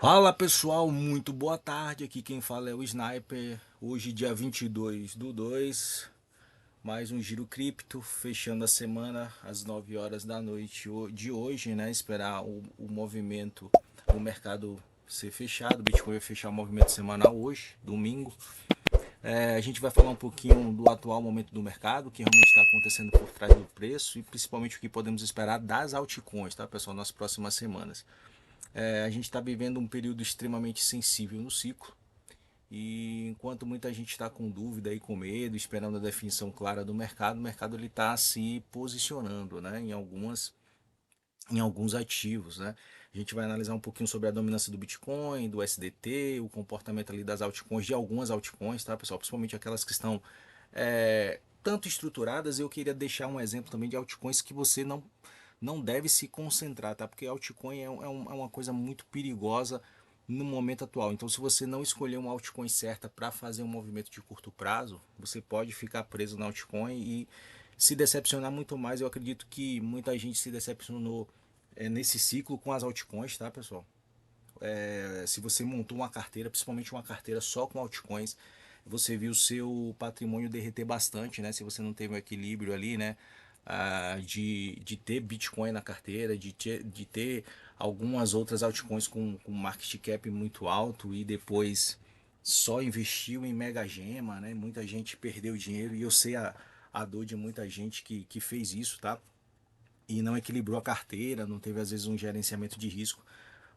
Fala pessoal, muito boa tarde. Aqui quem fala é o Sniper. Hoje, dia 22/2, mais um Giro Cripto, fechando a semana às 9 horas da noite de hoje, né? Esperar o movimento, o mercado ser fechado. O Bitcoin vai fechar o movimento semanal hoje, domingo. A gente vai falar um pouquinho do atual momento do mercado, o que realmente está acontecendo por trás do preço e principalmente o que podemos esperar das altcoins, tá, pessoal, nas próximas semanas. A gente está vivendo um período extremamente sensível no ciclo e enquanto muita gente está com dúvida e com medo, esperando a definição clara do mercado, o mercado ele está se posicionando, né, em alguns ativos, né? A gente vai analisar um pouquinho sobre a dominância do Bitcoin, do SDT, o comportamento ali das altcoins, de algumas altcoins, tá, pessoal? Principalmente aquelas que estão tanto estruturadas. Eu queria deixar um exemplo também de altcoins que você não deve se concentrar, tá? Porque altcoin é uma coisa muito perigosa no momento atual. Então, se você não escolher uma altcoin certa para fazer um movimento de curto prazo, você pode ficar preso na altcoin e se decepcionar muito mais. Eu acredito que muita gente se decepcionou nesse ciclo com as altcoins, tá, pessoal? Se você montou uma carteira, principalmente uma carteira só com altcoins, você viu o seu patrimônio derreter bastante, né? Se você não teve um equilíbrio ali, né? De ter Bitcoin na carteira, de ter algumas outras altcoins com market cap muito alto e depois só investiu em mega gema, né? Muita gente perdeu dinheiro e eu sei a dor de muita gente que fez isso, tá? E não equilibrou a carteira, não teve às vezes um gerenciamento de risco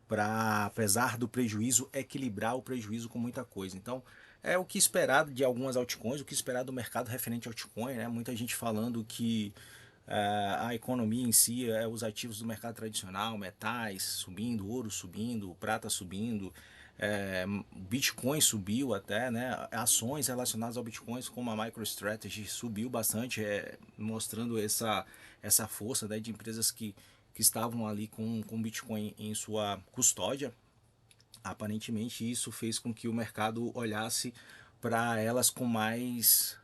para, apesar do prejuízo, equilibrar o prejuízo com muita coisa. Então, é o que esperar de algumas altcoins, o que esperar do mercado referente a altcoin, né? Muita gente falando que a economia em si é os ativos do mercado tradicional, metais subindo, ouro subindo, prata subindo, Bitcoin subiu até, né? Ações relacionadas ao Bitcoin, como a MicroStrategy, subiu bastante, mostrando essa força, né, de empresas que estavam ali com Bitcoin em sua custódia. Aparentemente, isso fez com que o mercado olhasse para elas com mais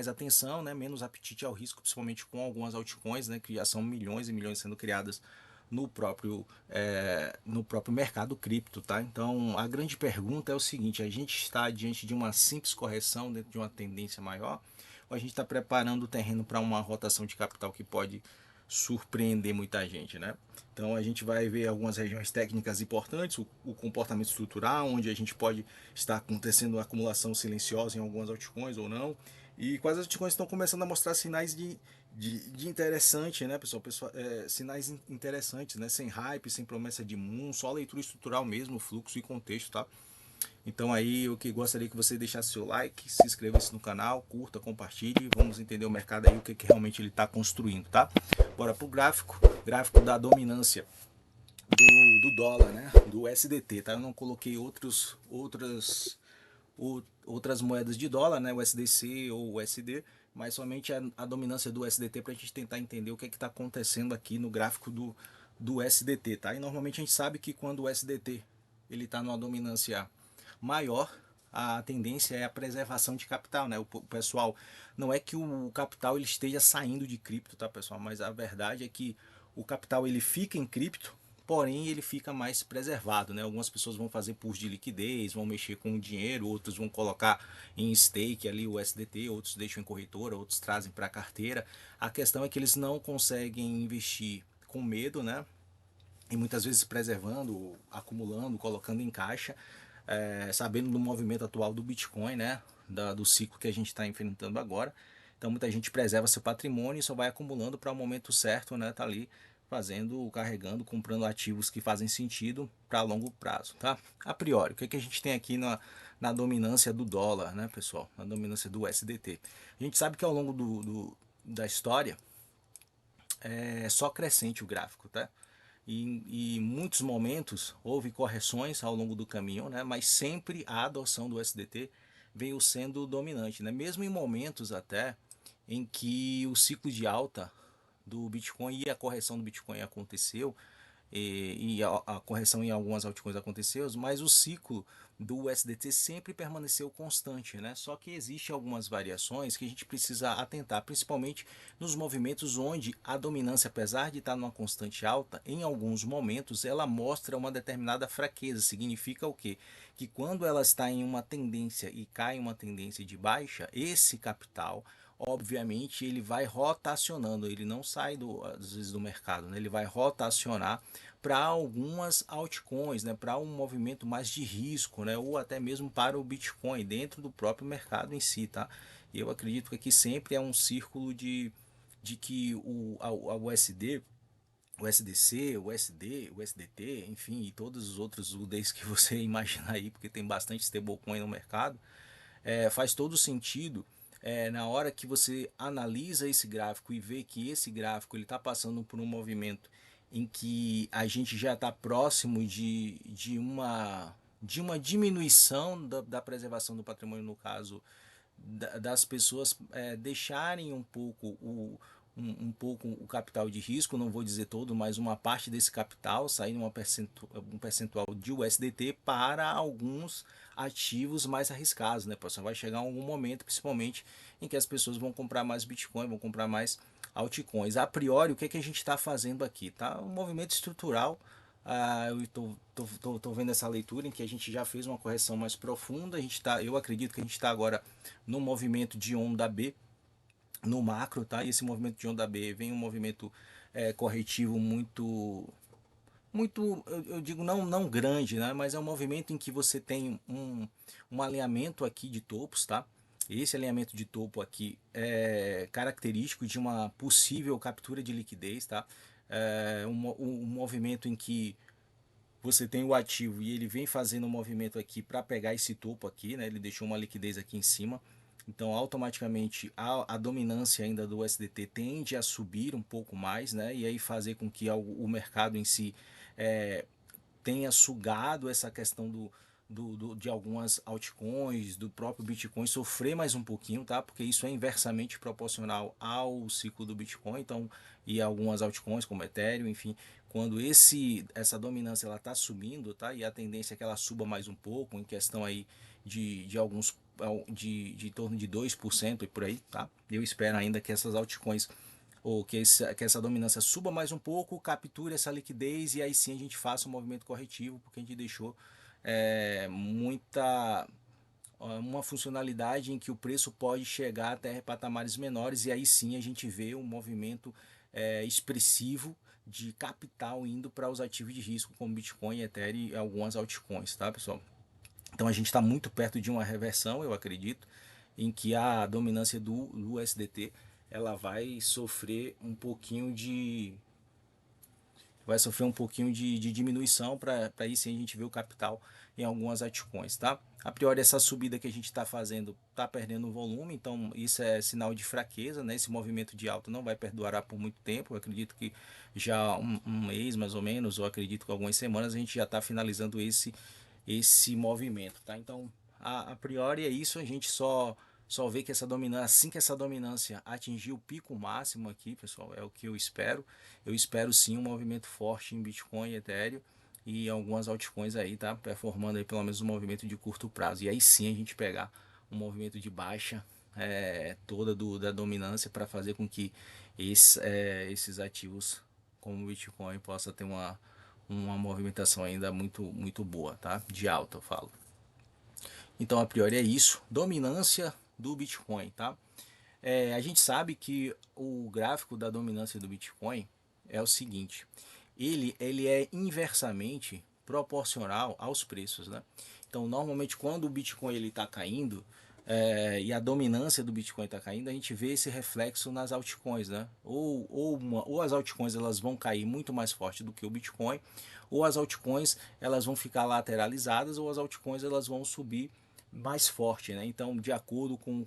atenção, né? Menos apetite ao risco, principalmente com algumas altcoins, né? Que já são milhões e milhões sendo criadas no próprio mercado cripto, tá? Então a grande pergunta é o seguinte: a gente está diante de uma simples correção dentro de uma tendência maior, ou a gente está preparando o terreno para uma rotação de capital que pode surpreender muita gente, né? Então a gente vai ver algumas regiões técnicas importantes, o comportamento estrutural, onde a gente pode estar acontecendo uma acumulação silenciosa em algumas altcoins ou não, e quais altcoins estão começando a mostrar sinais de interessante, né, pessoal? Sinais interessantes, né? Sem hype, sem promessa de moon, só leitura estrutural mesmo, fluxo e contexto, tá? Então aí eu que gostaria que você deixasse seu like, se inscrevesse no canal, curta, compartilhe, vamos entender o mercado aí, o que realmente ele está construindo, tá? Bora pro gráfico da dominância do dólar, né? Do SDT, tá? Eu não coloquei outras moedas de dólar, né? O SDC ou o SD, mas somente a dominância do SDT para a gente tentar entender o que está acontecendo aqui no gráfico do SDT, tá? E normalmente a gente sabe que quando o SDT ele está numa dominância maior, a tendência é a preservação de capital, né? O pessoal, não é que o capital ele esteja saindo de cripto, tá, pessoal? Mas a verdade é que o capital ele fica em cripto, porém ele fica mais preservado, né? Algumas pessoas vão fazer pools de liquidez, vão mexer com o dinheiro, outros vão colocar em stake ali o SDT, outros deixam em corretora, outros trazem para a carteira. A questão é que eles não conseguem investir com medo, né? E muitas vezes preservando, acumulando, colocando em caixa, sabendo do movimento atual do Bitcoin, né? Do ciclo que a gente está enfrentando agora. Então muita gente preserva seu patrimônio e só vai acumulando para o momento certo, né? Tá ali fazendo, carregando, comprando ativos que fazem sentido para longo prazo, tá? A priori, o que a gente tem aqui na dominância do dólar, né, pessoal? Na dominância do SDT. A gente sabe que ao longo da história é só crescente o gráfico, tá? E em muitos momentos houve correções ao longo do caminho, né? Mas sempre a adoção do SDT veio sendo dominante, né? Mesmo em momentos até em que o ciclo de alta do Bitcoin e a correção do Bitcoin aconteceu, e a correção em algumas altcoins aconteceu, mas o ciclo do USDT sempre permaneceu constante, né? Só que existe algumas variações que a gente precisa atentar, principalmente nos movimentos onde a dominância, apesar de estar numa constante alta, em alguns momentos ela mostra uma determinada fraqueza. Significa o quê? Que quando ela está em uma tendência e cai em uma tendência de baixa, esse capital obviamente ele vai rotacionando, ele não sai às vezes do mercado, né? Ele vai rotacionar para algumas altcoins, né? Para um movimento mais de risco, né? Ou até mesmo para o Bitcoin dentro do próprio mercado em si, tá? E eu acredito que aqui sempre é um círculo de que a USD, o SDC, o SD, o SDT, enfim, e todos os outros UDs que você imaginar aí, porque tem bastante stablecoin no mercado, faz todo sentido na hora que você analisa esse gráfico e vê que esse gráfico ele está passando por um movimento em que a gente já está próximo de uma diminuição da preservação do patrimônio, no caso das pessoas deixarem um pouco o capital de risco, não vou dizer todo, mas uma parte desse capital sair um percentual de USDT para alguns ativos mais arriscados, né? Pessoal, vai chegar algum momento, principalmente, em que as pessoas vão comprar mais Bitcoin, vão comprar mais altcoins. A priori, o que a gente está fazendo aqui? Tá um movimento estrutural. Eu tô vendo essa leitura em que a gente já fez uma correção mais profunda. Eu acredito que a gente está agora no movimento de onda B no macro, tá? E esse movimento de onda B vem um movimento corretivo muito, eu digo não grande, né? Mas é um movimento em que você tem um alinhamento aqui de topos, tá? Esse alinhamento de topo aqui é característico de uma possível captura de liquidez, tá? Um movimento em que você tem o ativo e ele vem fazendo um movimento aqui para pegar esse topo aqui, né? Ele deixou uma liquidez aqui em cima. Então, automaticamente, a dominância ainda do USDT tende a subir um pouco mais, né? E aí fazer com que o mercado em si é, tenha sugado essa questão de algumas altcoins, do próprio Bitcoin sofrer mais um pouquinho, tá? Porque isso é inversamente proporcional ao ciclo do Bitcoin, então, e algumas altcoins como Ethereum, enfim, quando essa dominância ela tá subindo, tá? E a tendência é que ela suba mais um pouco, em questão aí de alguns de torno de 2% e por aí, tá? Eu espero ainda que essas altcoins ou que essa dominância suba mais um pouco, capture essa liquidez e aí sim a gente faça um movimento corretivo, porque a gente deixou uma funcionalidade em que o preço pode chegar até patamares menores e aí sim a gente vê um movimento expressivo de capital indo para os ativos de risco como Bitcoin, Ethereum e algumas altcoins, tá, pessoal? Então a gente está muito perto de uma reversão, eu acredito, em que a dominância do USDT ela vai sofrer um pouquinho de diminuição para aí sim a gente ver o capital em algumas altcoins, tá? A priori essa subida que a gente está fazendo está perdendo volume, então isso é sinal de fraqueza, né? Esse movimento de alta não vai perdurar por muito tempo, eu acredito que já um mês mais ou menos, ou acredito que algumas semanas a gente já está finalizando esse movimento, tá? Então a priori é isso, a gente só vê que essa dominância, assim que essa dominância atingir o pico máximo aqui, pessoal, é o que eu espero. Eu espero sim um movimento forte em Bitcoin, Ethereum e algumas altcoins aí, tá? Performando aí pelo menos um movimento de curto prazo. E aí sim a gente pegar um movimento de baixa toda da dominância para fazer com que esses ativos como o Bitcoin possa ter uma movimentação ainda muito boa, tá? De alta, eu falo. Então, a priori é isso. Dominância do Bitcoin, tá? A gente sabe que o gráfico da dominância do Bitcoin é o seguinte: ele é inversamente proporcional aos preços, né? Então, normalmente, quando o Bitcoin ele está caindo e a dominância do Bitcoin está caindo, a gente vê esse reflexo nas altcoins, né? Ou as altcoins elas vão cair muito mais forte do que o Bitcoin, ou as altcoins elas vão ficar lateralizadas, ou as altcoins elas vão subir mais forte, né? Então, de acordo com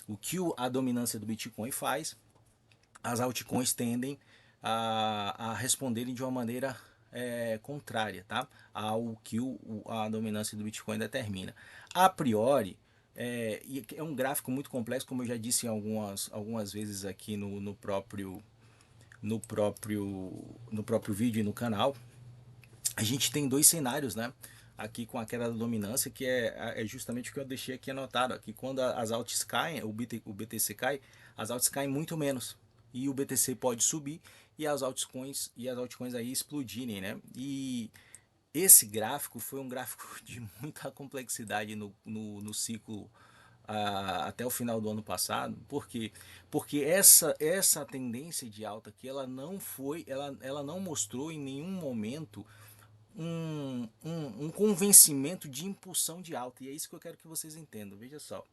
o que a dominância do Bitcoin faz, as altcoins tendem a responderem de uma maneira contrária, tá? Ao que a dominância do Bitcoin determina. A priori, um gráfico muito complexo, como eu já disse algumas vezes aqui no próprio no próprio vídeo e no canal, a gente tem dois cenários, né? Aqui com a queda da dominância, que é justamente o que eu deixei aqui anotado, que quando as altas caem, o BTC cai, as altas caem muito menos. E o BTC pode subir e as altcoins aí explodirem, né? E esse gráfico foi um gráfico de muita complexidade no ciclo até o final do ano passado. Por quê? Porque essa tendência de alta aqui, ela não mostrou em nenhum momento um convencimento de impulsão de alta. E é isso que eu quero que vocês entendam. Veja só.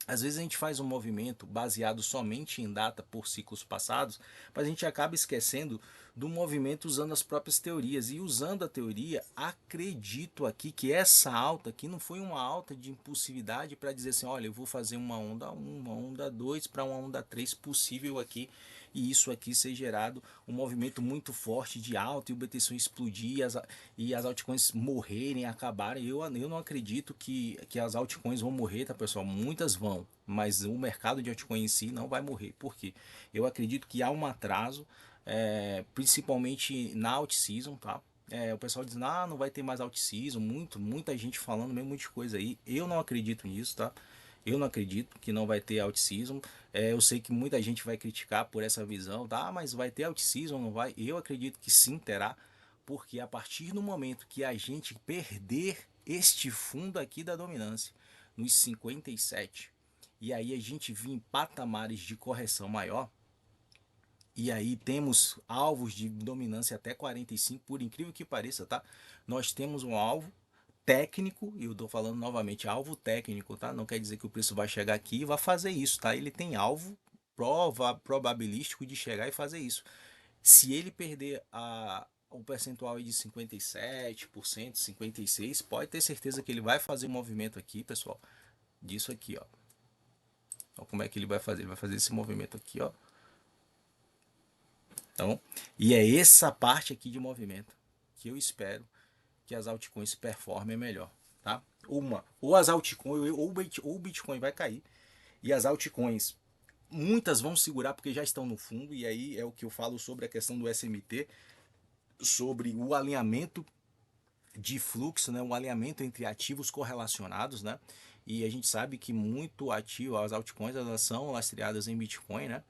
Às vezes a gente faz um movimento baseado somente em data por ciclos passados, mas a gente acaba esquecendo do movimento usando as próprias teorias. E usando a teoria, acredito aqui que essa alta aqui não foi uma alta de impulsividade para dizer assim, olha, eu vou fazer uma onda 1, uma onda 2 para uma onda 3 possível aqui, e isso aqui ser gerado um movimento muito forte de alta e o BTC explodir e as altcoins morrerem, acabarem. Eu não acredito que as altcoins vão morrer, tá, pessoal? Muitas vão, mas o mercado de altcoin em si não vai morrer. Por quê? Eu acredito que há um atraso, principalmente na alt-season, tá? O pessoal diz, não vai ter mais alt-season, muita gente falando mesmo muita coisa aí. Eu não acredito nisso, tá? Eu não acredito que não vai ter out-season. Eu sei que muita gente vai criticar por essa visão, tá? Mas vai ter out-season, não vai? Eu acredito que sim terá, porque a partir do momento que a gente perder este fundo aqui da dominância nos 57, e aí a gente vir em patamares de correção maior, e aí temos alvos de dominância até 45, por incrível que pareça, tá? Nós temos um alvo técnico, e eu estou falando novamente, alvo técnico, tá? Não quer dizer que o preço vai chegar aqui e vai fazer isso, tá? Ele tem alvo probabilístico de chegar e fazer isso. Se ele perder o percentual aí de 57%, 56%, pode ter certeza que ele vai fazer um movimento aqui, pessoal, disso aqui, ó. Ó como é que ele vai fazer? Ele vai fazer esse movimento aqui, ó. Então, e é essa parte aqui de movimento que eu espero que as altcoins performem melhor, tá? Ou as altcoins, ou o Bitcoin vai cair e as altcoins, muitas vão segurar porque já estão no fundo, e aí é o que eu falo sobre a questão do SMT, sobre o alinhamento de fluxo, né? O alinhamento entre ativos correlacionados, né? E a gente sabe que muito ativo, as altcoins, elas são lastreadas em Bitcoin, né?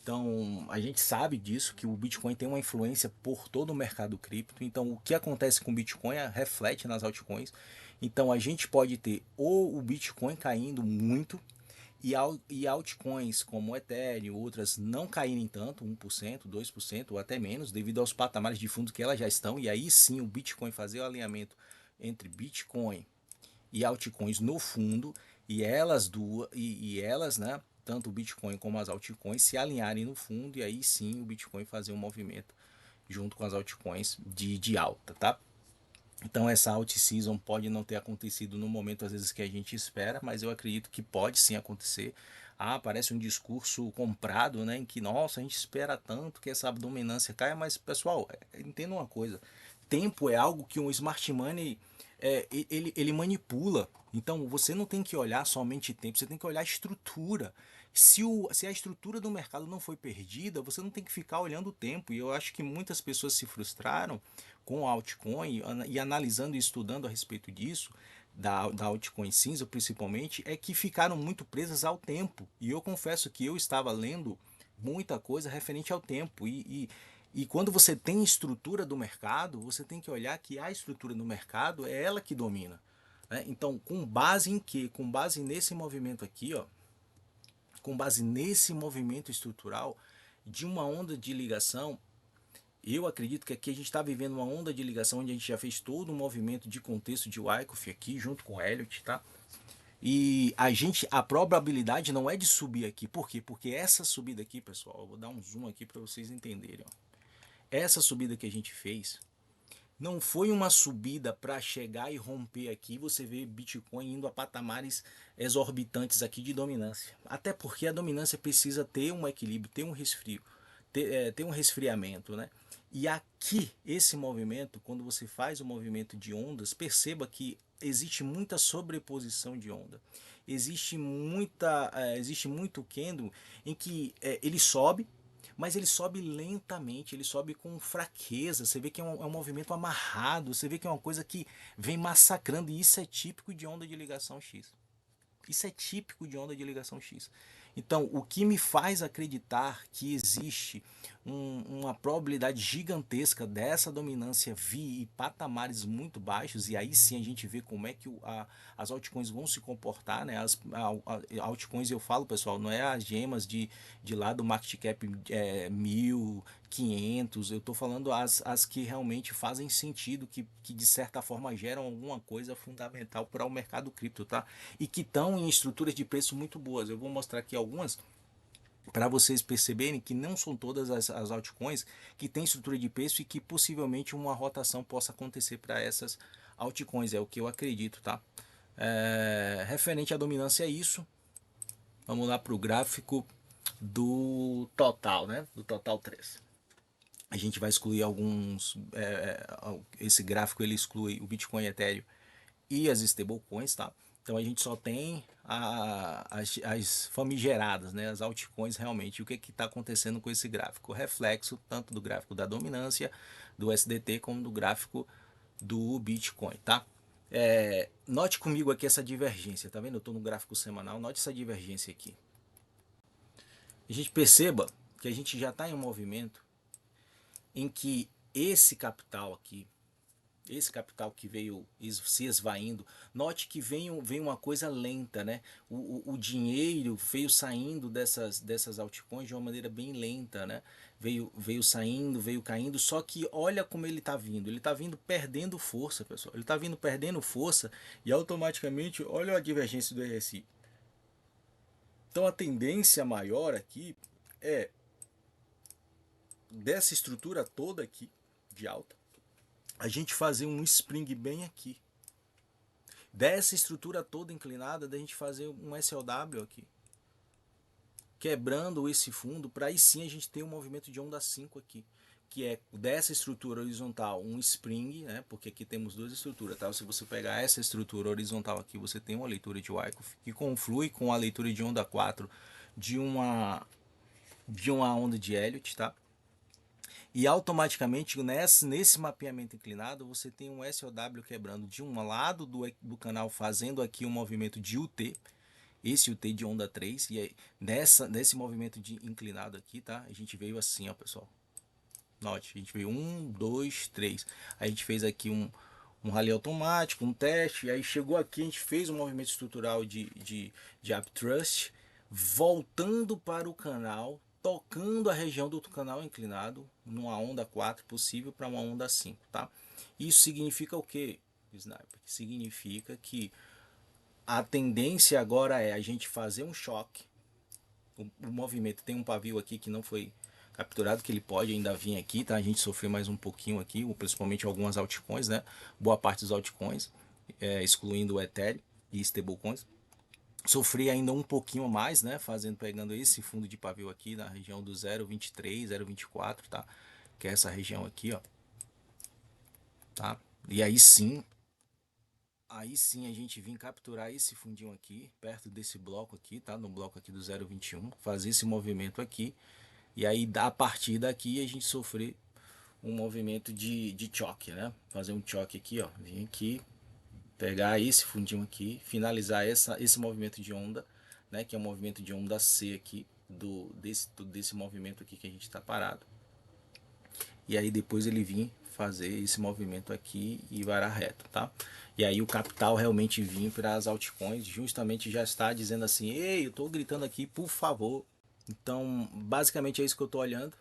Então, a gente sabe disso, que o Bitcoin tem uma influência por todo o mercado cripto. Então, o que acontece com o Bitcoin reflete nas altcoins. Então, a gente pode ter ou o Bitcoin caindo muito e altcoins como o Ethereum e outras não caírem tanto, 1%, 2% ou até menos, devido aos patamares de fundo que elas já estão. E aí sim o Bitcoin fazer o alinhamento entre Bitcoin e altcoins no fundo, e elas, né, tanto o Bitcoin como as altcoins se alinharem no fundo, e aí sim o Bitcoin fazer um movimento junto com as altcoins de alta, tá? Então essa alt-season pode não ter acontecido no momento às vezes que a gente espera, mas eu acredito que pode sim acontecer. Parece um discurso comprado, né, em que nossa, a gente espera tanto que essa dominância caia, mas pessoal, entenda uma coisa, tempo é algo que um smart money ele manipula. Então você não tem que olhar somente tempo, você tem que olhar a estrutura. Se a estrutura do mercado não foi perdida, você não tem que ficar olhando o tempo. E eu acho que muitas pessoas se frustraram com a altcoin e analisando e estudando a respeito disso, da altcoin cinza principalmente, é que ficaram muito presas ao tempo. E eu confesso que eu estava lendo muita coisa referente ao tempo. E quando você tem estrutura do mercado, você tem que olhar que a estrutura do mercado é ela que domina, né? Então, com base em quê? Com base nesse movimento aqui, ó, com base nesse movimento estrutural de uma onda de ligação, eu acredito que aqui a gente está vivendo uma onda de ligação onde a gente já fez todo um movimento de contexto de Wyckoff aqui junto com o Elliott, tá? E a probabilidade não é de subir aqui. Por quê? Porque essa subida aqui, pessoal, eu vou dar um zoom aqui para vocês entenderem, ó. Essa subida que a gente fez não foi uma subida para chegar e romper aqui. Você vê Bitcoin indo a patamares exorbitantes aqui de dominância. Até porque a dominância precisa ter um equilíbrio, ter um resfrio, ter um resfriamento, né? E aqui, esse movimento, quando você faz o movimento de ondas, perceba que existe muita sobreposição de onda. Existe muito candle em que ele sobe, mas ele sobe lentamente, ele sobe com fraqueza, você vê que é um movimento amarrado, você vê que é uma coisa que vem massacrando, e isso é típico de onda de ligação X. Isso é típico de onda de ligação X. Então, o que me faz acreditar que existe uma probabilidade gigantesca dessa dominância vir em patamares muito baixos, e aí sim a gente vê como é que as altcoins vão se comportar, né? Altcoins, eu falo, pessoal, não é as gemas de lá do market cap 1.500, eu estou falando as que realmente fazem sentido, que de certa forma geram alguma coisa fundamental para o mercado cripto, tá? E que estão em estruturas de preço muito boas. Eu vou mostrar aqui algumas para vocês perceberem que não são todas as altcoins que têm estrutura de preço e que possivelmente uma rotação possa acontecer para essas altcoins, é o que eu acredito, tá? Referente à dominância é isso. Vamos lá para o gráfico do total, né? Do total 3. A gente vai excluir alguns. Esse gráfico ele exclui o Bitcoin, Ethereum e as stablecoins, tá? Então a gente só tem as famigeradas, né? As altcoins realmente. O que está acontecendo com esse gráfico? O reflexo tanto do gráfico da dominância do SDT como do gráfico do Bitcoin, tá? Note comigo aqui essa divergência, tá vendo? Eu estou no gráfico semanal, note essa divergência aqui. A gente perceba que a gente já está em um movimento em que esse capital aqui, esse capital que veio se esvaindo, note que vem uma coisa lenta, né? O dinheiro veio saindo dessas altcoins de uma maneira bem lenta, né? Veio saindo, veio caindo, só que olha como ele está vindo perdendo força, pessoal. Ele está vindo perdendo força e automaticamente, olha a divergência do RSI. Então a tendência maior aqui é dessa estrutura toda aqui de alta, a gente fazer um spring bem aqui. Dessa estrutura toda inclinada, da gente fazer um SLW aqui. Quebrando esse fundo, para aí sim a gente ter um movimento de onda 5 aqui. Que é dessa estrutura horizontal um spring, né? Porque aqui temos duas estruturas, tá? Se você pegar essa estrutura horizontal aqui, você tem uma leitura de Wyckoff que conflui com a leitura de onda 4 de uma onda de Elliott, tá? E automaticamente nesse mapeamento inclinado você tem um SOW quebrando de um lado do canal, fazendo aqui um movimento de UT, esse UT de onda 3, e aí nesse movimento de inclinado aqui, tá? A gente veio assim, ó, pessoal. Note, a gente veio 1, 2, 3. A gente fez aqui um rally automático, um teste, e aí chegou aqui, a gente fez um movimento estrutural de uptrust, voltando para o canal, tocando a região do canal inclinado, numa onda 4 possível para uma onda 5, tá? Isso significa o que, Sniper? Significa que a tendência agora é a gente fazer um choque. O movimento tem um pavio aqui que não foi capturado, que ele pode ainda vir aqui, tá? A gente sofreu mais um pouquinho aqui, principalmente algumas altcoins, né? Boa parte dos altcoins, excluindo o Ethereum e stablecoins. Sofri ainda um pouquinho mais, né? Pegando esse fundo de pavio aqui na região do 0,23, 0,24, tá? Que é essa região aqui, ó. Tá? E aí sim a gente vir capturar esse fundinho aqui, perto desse bloco aqui, tá? No bloco aqui do 0,21, fazer esse movimento aqui. E aí, a partir daqui, a gente sofrer um movimento de choque, né? Fazer um choque aqui, ó. Vem aqui, pegar esse fundinho aqui, finalizar esse movimento de onda, né? Que é o movimento de onda C aqui, desse movimento aqui que a gente está parado. E aí, depois ele vir fazer esse movimento aqui e varar reto, tá? E aí o capital realmente vir para as altcoins, justamente já está dizendo assim, ei, eu tô gritando aqui, por favor. Então, basicamente é isso que eu tô olhando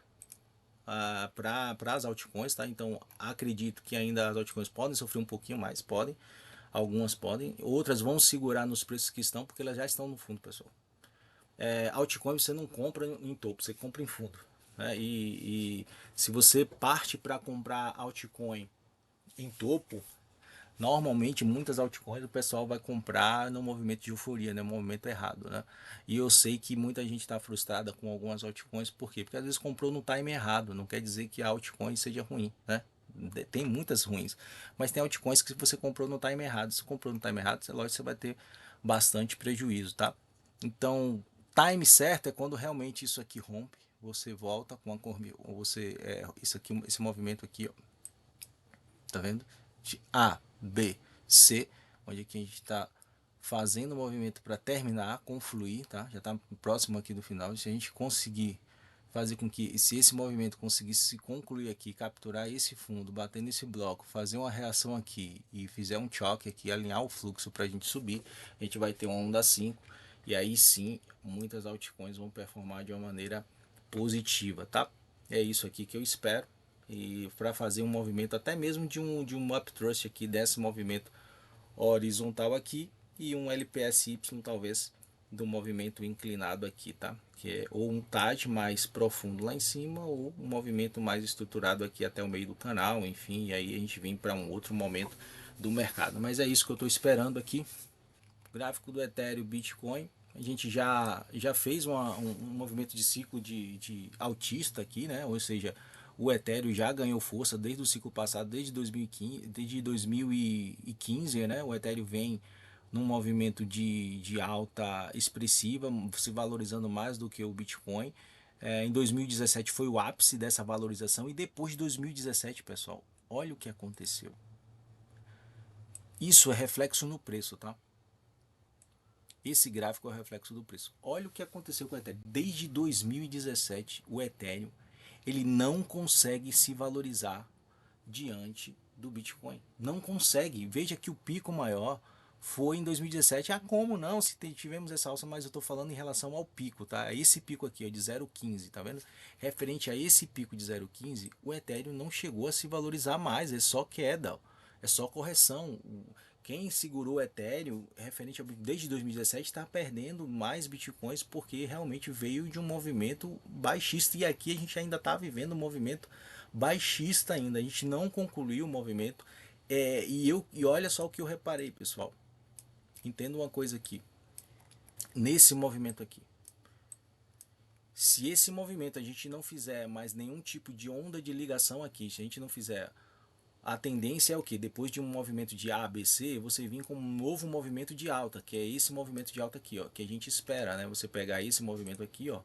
para as altcoins, tá? Então, acredito que ainda as altcoins podem sofrer um pouquinho mais, podem. Algumas podem, outras vão segurar nos preços que estão, porque elas já estão no fundo, pessoal. Altcoin você não compra em topo, você compra em fundo, né? E se você parte para comprar altcoin em topo, normalmente muitas altcoins o pessoal vai comprar no movimento de euforia, né? No movimento errado, né? E eu sei que muita gente está frustrada com algumas altcoins, por quê? Porque às vezes comprou no time errado, não quer dizer que a altcoin seja ruim, né? Tem muitas ruins, mas tem altcoins que você comprou no time errado. Se comprou no time errado, lógico, você vai ter bastante prejuízo, tá? Então, time certo é quando realmente isso aqui rompe, você volta com a cor, você isso aqui, esse movimento aqui, ó, tá vendo? De A, B, C, onde aqui a gente está fazendo o movimento para terminar, confluir, tá? Já está próximo aqui do final. Se a gente conseguir fazer com que, se esse movimento conseguisse se concluir aqui, capturar esse fundo, bater nesse bloco, fazer uma reação aqui e fizer um choque aqui, alinhar o fluxo para a gente subir, a gente vai ter uma onda 5 e aí sim muitas altcoins vão performar de uma maneira positiva, tá? É isso aqui que eu espero, e para fazer um movimento até mesmo de um uptrust aqui, desse movimento horizontal aqui, e um LPSY talvez do movimento inclinado aqui, tá? Que é ou um TAD mais profundo lá em cima, ou um movimento mais estruturado aqui até o meio do canal, enfim, e aí a gente vem para um outro momento do mercado. Mas é isso que eu estou esperando aqui. Gráfico do Ethereum, Bitcoin, a gente já fez um movimento de ciclo de altista aqui, né? Ou seja, o Ethereum já ganhou força desde o ciclo passado, desde 2015, né? O Ethereum vem num movimento de alta expressiva, se valorizando mais do que o Bitcoin. Em 2017 foi o ápice dessa valorização, e depois de 2017, pessoal, olha o que aconteceu. Isso é reflexo no preço, tá? Esse gráfico é o reflexo do preço. Olha o que aconteceu com o Ethereum. Desde 2017, o Ethereum ele não consegue se valorizar diante do Bitcoin. Não consegue. Veja que o pico maior foi em 2017. Ah, como não? Se tivemos essa alça, mas eu estou falando em relação ao pico, tá? Esse pico aqui, ó, de 0,15, tá vendo? Referente a esse pico de 0,15, o Ethereum não chegou a se valorizar mais, é só queda, ó. É só correção. Quem segurou o Ethereum referente desde 2017 está perdendo mais bitcoins, porque realmente veio de um movimento baixista, e aqui a gente ainda está vivendo um movimento baixista ainda, a gente não concluiu o movimento. E olha só o que eu reparei, pessoal, entenda uma coisa aqui, nesse movimento aqui, se esse movimento a gente não fizer mais nenhum tipo de onda de ligação aqui, se a gente não fizer, a tendência é o que? Depois de um movimento de A, B, C, você vir com um novo movimento de alta, que é esse movimento de alta aqui, ó, que a gente espera, né? Você pegar esse movimento aqui, ó,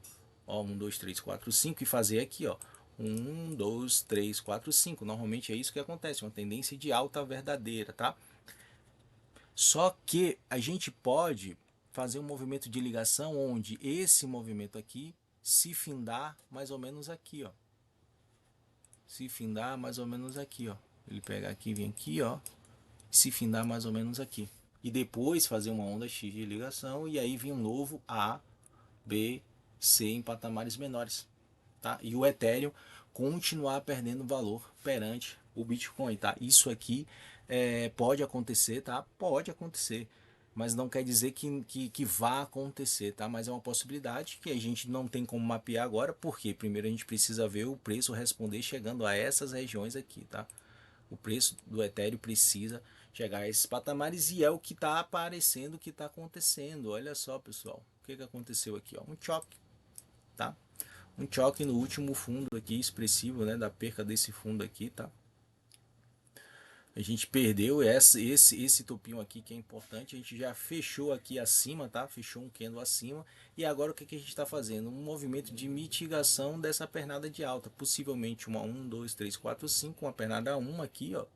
1, 2, 3, 4, 5, e fazer aqui, ó, 1, 2, 3, 4, 5. Normalmente é isso que acontece, uma tendência de alta verdadeira, tá? Só que a gente pode fazer um movimento de ligação onde esse movimento aqui se findar mais ou menos aqui, ó. Se findar mais ou menos aqui, ó. Ele pegar aqui, vir aqui, ó, se findar mais ou menos aqui. E depois fazer uma onda X de ligação, e aí vir um novo A, B, C em patamares menores, tá? E o Ethereum continuar perdendo valor perante o Bitcoin, tá? Isso aqui pode acontecer, tá? Pode acontecer, mas não quer dizer que vá acontecer, tá? Mas é uma possibilidade que a gente não tem como mapear agora, porque primeiro a gente precisa ver o preço responder chegando a essas regiões aqui, tá? O preço do Ethereum precisa chegar a esses patamares, e é o que está aparecendo, o que está acontecendo. Olha só, pessoal, o que aconteceu aqui, ó? Um choque, tá? Um choque no último fundo aqui, expressivo, né, da perca desse fundo aqui, tá? A gente perdeu esse topinho aqui, que é importante. A gente já fechou aqui acima, tá? Fechou um candle acima. E agora o que a gente está fazendo? Um movimento de mitigação dessa pernada de alta. Possivelmente uma 1, 2, 3, 4, 5. Uma pernada 1 aqui, ó. A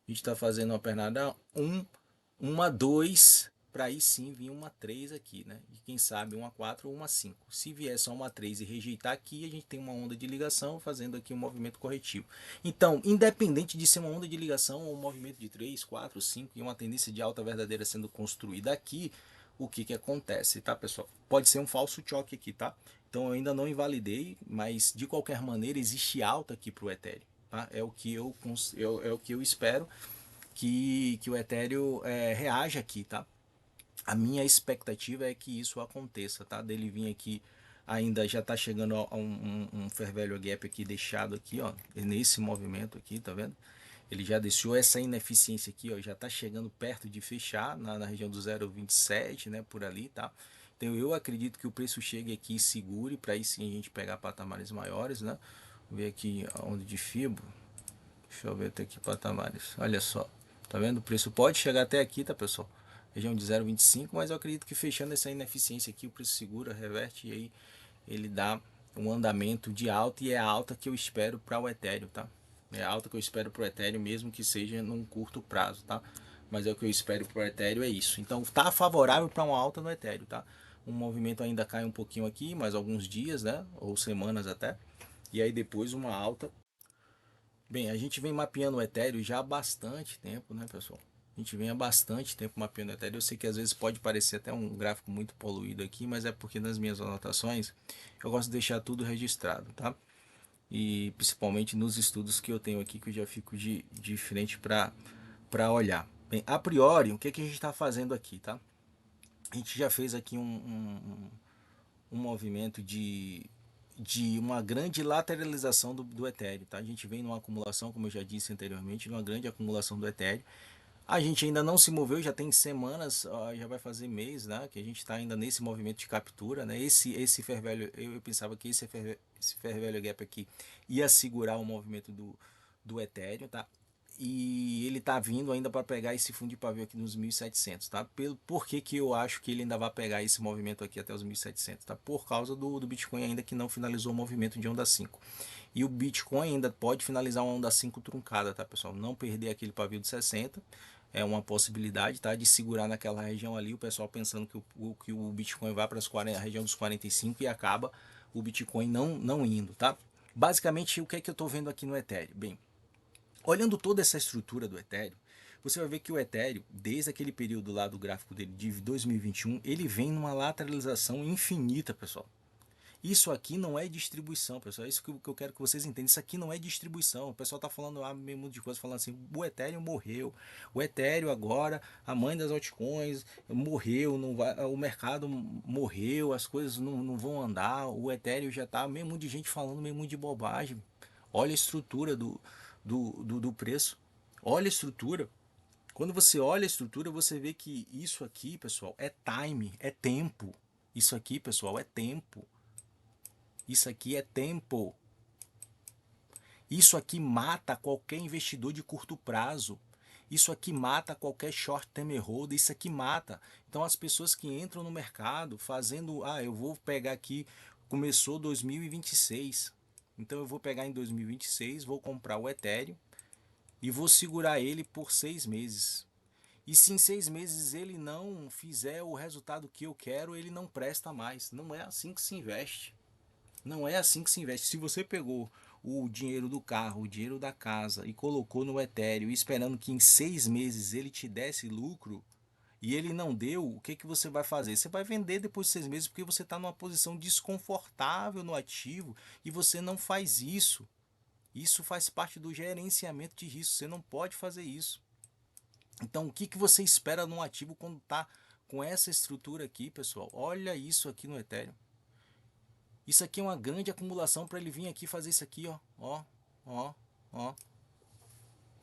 gente está fazendo uma pernada 1, uma 2, para aí sim vir uma 3 aqui, né? E quem sabe uma 4 ou uma 5. Se vier só uma 3 e rejeitar aqui, a gente tem uma onda de ligação fazendo aqui um movimento corretivo. Então, independente de ser uma onda de ligação ou um movimento de 3, 4, 5 e uma tendência de alta verdadeira sendo construída aqui, o que acontece, tá, pessoal? Pode ser um falso choque aqui, tá? Então eu ainda não invalidei, mas de qualquer maneira existe alta aqui para o Ethereum. Tá? É o que eu espero que o Ethereum reaja aqui, tá? A minha expectativa é que isso aconteça, tá? Dele vir aqui, ainda já tá chegando a um fair value gap aqui deixado aqui, ó, nesse movimento aqui, tá vendo? Ele já deixou essa ineficiência aqui, ó, já tá chegando perto de fechar na região do 0,27, né, por ali, tá? Então eu acredito que o preço chegue aqui e segure, para aí sim a gente pegar patamares maiores, né? Vou ver aqui a onda de Fibo. Deixa eu ver até aqui patamares. Olha só. Tá vendo? O preço pode chegar até aqui, tá, pessoal? Região de 0,25, mas eu acredito que fechando essa ineficiência aqui, o preço segura, reverte, e aí ele dá um andamento de alta, e é a alta que eu espero para o Ethereum, tá? É a alta que eu espero para o Ethereum, mesmo que seja num curto prazo, tá? Mas é o que eu espero para o Ethereum, é isso. Então tá favorável para uma alta no Ethereum, tá? Um movimento ainda cai um pouquinho aqui, mais alguns dias, né? Ou semanas até. E aí depois uma alta. Bem, a gente vem mapeando o Ethereum já há bastante tempo, né, pessoal? A gente vem há bastante tempo mapeando o Ethereum. Eu sei que às vezes pode parecer até um gráfico muito poluído aqui, mas é porque nas minhas anotações eu gosto de deixar tudo registrado, tá? E principalmente nos estudos que eu tenho aqui, que eu já fico de frente para olhar. Bem, a priori, o que, que a gente está fazendo aqui, tá? A gente já fez aqui um movimento de uma grande lateralização do Ethereum, tá? A gente vem numa acumulação, como eu já disse anteriormente, numa grande acumulação do Ethereum. A gente ainda não se moveu, já tem semanas, já vai fazer mês, né? Que a gente está ainda nesse movimento de captura, né? Esse fair value, eu pensava que esse fair value gap aqui ia segurar o movimento do Ethereum, tá? E ele tá vindo ainda para pegar esse fundo de pavio aqui nos 1.700, tá? Por que que eu acho que ele ainda vai pegar esse movimento aqui até os 1.700, tá? Por causa do Bitcoin ainda que não finalizou o movimento de onda 5. E o Bitcoin ainda pode finalizar uma onda 5 truncada, tá, pessoal? Não perder aquele pavio de 60 é uma possibilidade, tá? De segurar naquela região ali, o pessoal pensando que o Bitcoin vai para a região dos 45 e acaba o Bitcoin não indo, tá? Basicamente, o que é que eu estou vendo aqui no Ethereum? Bem, olhando toda essa estrutura do Ethereum, você vai ver que o Ethereum, desde aquele período lá do gráfico dele de 2021, ele vem numa lateralização infinita, pessoal. Isso aqui não é distribuição, pessoal. É isso que eu quero que vocês entendam. Isso aqui não é distribuição. O pessoal tá falando meio mundo de coisa, falando assim, o Ethereum morreu. O Ethereum agora, a mãe das altcoins, morreu, não vai, o mercado morreu, as coisas não vão andar. O Ethereum já tá meio mundo de gente falando meio mundo de bobagem. Olha a estrutura do preço. Olha a estrutura. Quando você olha a estrutura, você vê que isso aqui, pessoal, é time, é tempo. Isso aqui, pessoal, é tempo. Isso aqui é tempo. Isso aqui mata qualquer investidor de curto prazo. Isso aqui mata qualquer short term holder. Isso aqui mata. Então as pessoas que entram no mercado fazendo, eu vou pegar aqui, começou 2026. Então eu vou pegar em 2026, vou comprar o Ethereum e vou segurar ele por 6 meses. E se em 6 meses ele não fizer o resultado que eu quero, ele não presta mais. Não é assim que se investe. Não é assim que se investe. Se você pegou o dinheiro do carro, o dinheiro da casa e colocou no Ethereum esperando que em 6 meses ele te desse lucro e ele não deu, o que, que você vai fazer? Você vai vender depois de 6 meses porque você está numa posição desconfortável no ativo e você não faz isso. Isso faz parte do gerenciamento de risco. Você não pode fazer isso. Então, o que, que você espera num ativo quando está com essa estrutura aqui, pessoal? Olha isso aqui no Ethereum. Isso aqui é uma grande acumulação para ele vir aqui fazer isso aqui, ó, ó, ó, ó.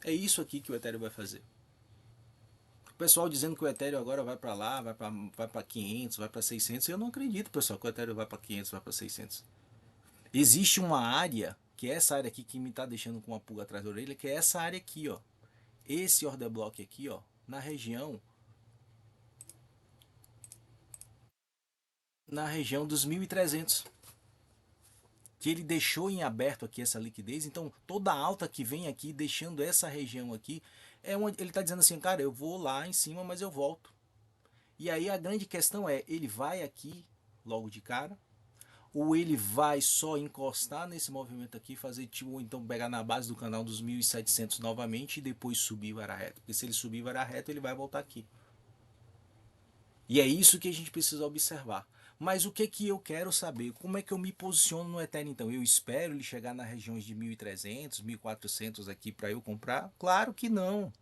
É isso aqui que o Ethereum vai fazer. O pessoal dizendo que o Ethereum agora vai para lá, vai para 500, vai para 600. Eu não acredito, pessoal, que o Ethereum vai para 500, vai para 600. Existe uma área, que é essa área aqui que me está deixando com uma pulga atrás da orelha, que é essa área aqui, ó. Esse order block aqui, ó, na região dos 1.300. Que ele deixou em aberto aqui essa liquidez, então toda a alta que vem aqui, deixando essa região aqui, é onde ele está dizendo assim, cara, eu vou lá em cima, mas eu volto. E aí a grande questão é, ele vai aqui logo de cara, ou ele vai só encostar nesse movimento aqui, fazer tipo, então pegar na base do canal dos 1.700 novamente e depois subir vara reto. Porque se ele subir vara reto, ele vai voltar aqui. E é isso que a gente precisa observar. Mas o que que eu quero saber? Como é que eu me posiciono no Ethereum então? Eu espero ele chegar nas regiões de 1.300, 1.400 aqui para eu comprar? Claro que não.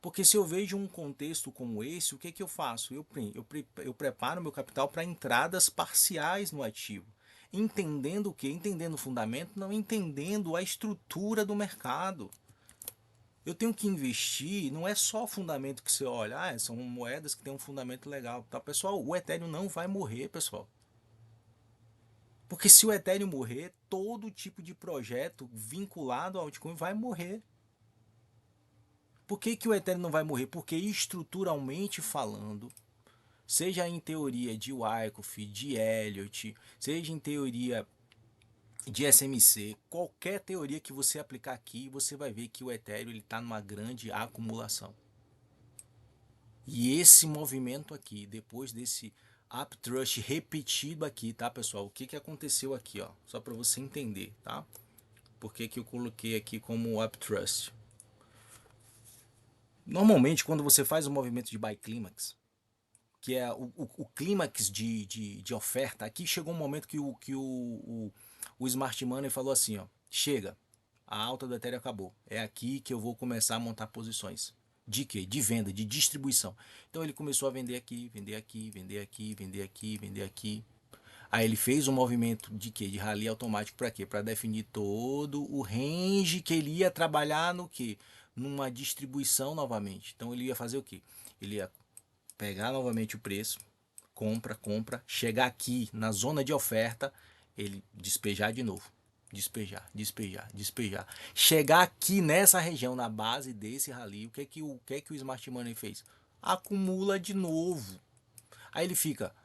Porque se eu vejo um contexto como esse, o que que eu faço? Eu preparo meu capital para entradas parciais no ativo. Entendendo o que? Entendendo o fundamento, não entendendo a estrutura do mercado. Eu tenho que investir, não é só o fundamento que você olha, são moedas que têm um fundamento legal, tá? Pessoal, o Ethereum não vai morrer, pessoal. Porque se o Ethereum morrer, todo tipo de projeto vinculado ao altcoin vai morrer. Por que, que o Ethereum não vai morrer? Porque estruturalmente falando, seja em teoria de Wyckoff, de Elliott, seja em teoria de SMC, qualquer teoria que você aplicar aqui, você vai ver que o Ethereum está numa grande acumulação. E esse movimento aqui, depois desse uptrust repetido aqui, tá, pessoal? O que que aconteceu aqui, ó? Só para você entender, tá? Por que que eu coloquei aqui como uptrust? Normalmente, quando você faz o movimento de buy clímax, que é o clímax de oferta, aqui chegou um momento que o Smart Money falou assim, ó, chega, a alta do Ethereum acabou, é aqui que eu vou começar a montar posições. De quê? De venda, de distribuição. Então ele começou a vender aqui, vender aqui, vender aqui, vender aqui, vender aqui. Aí ele fez um movimento de quê? De rally automático para quê? Para definir todo o range que ele ia trabalhar no quê? Numa distribuição novamente. Então ele ia fazer o quê? Ele ia pegar novamente o preço, compra, compra, chegar aqui na zona de oferta, ele despejar de novo. Despejar, despejar, despejar. Chegar aqui nessa região, na base desse rally, o que é que o Smart Money fez? Acumula de novo. Aí ele fica,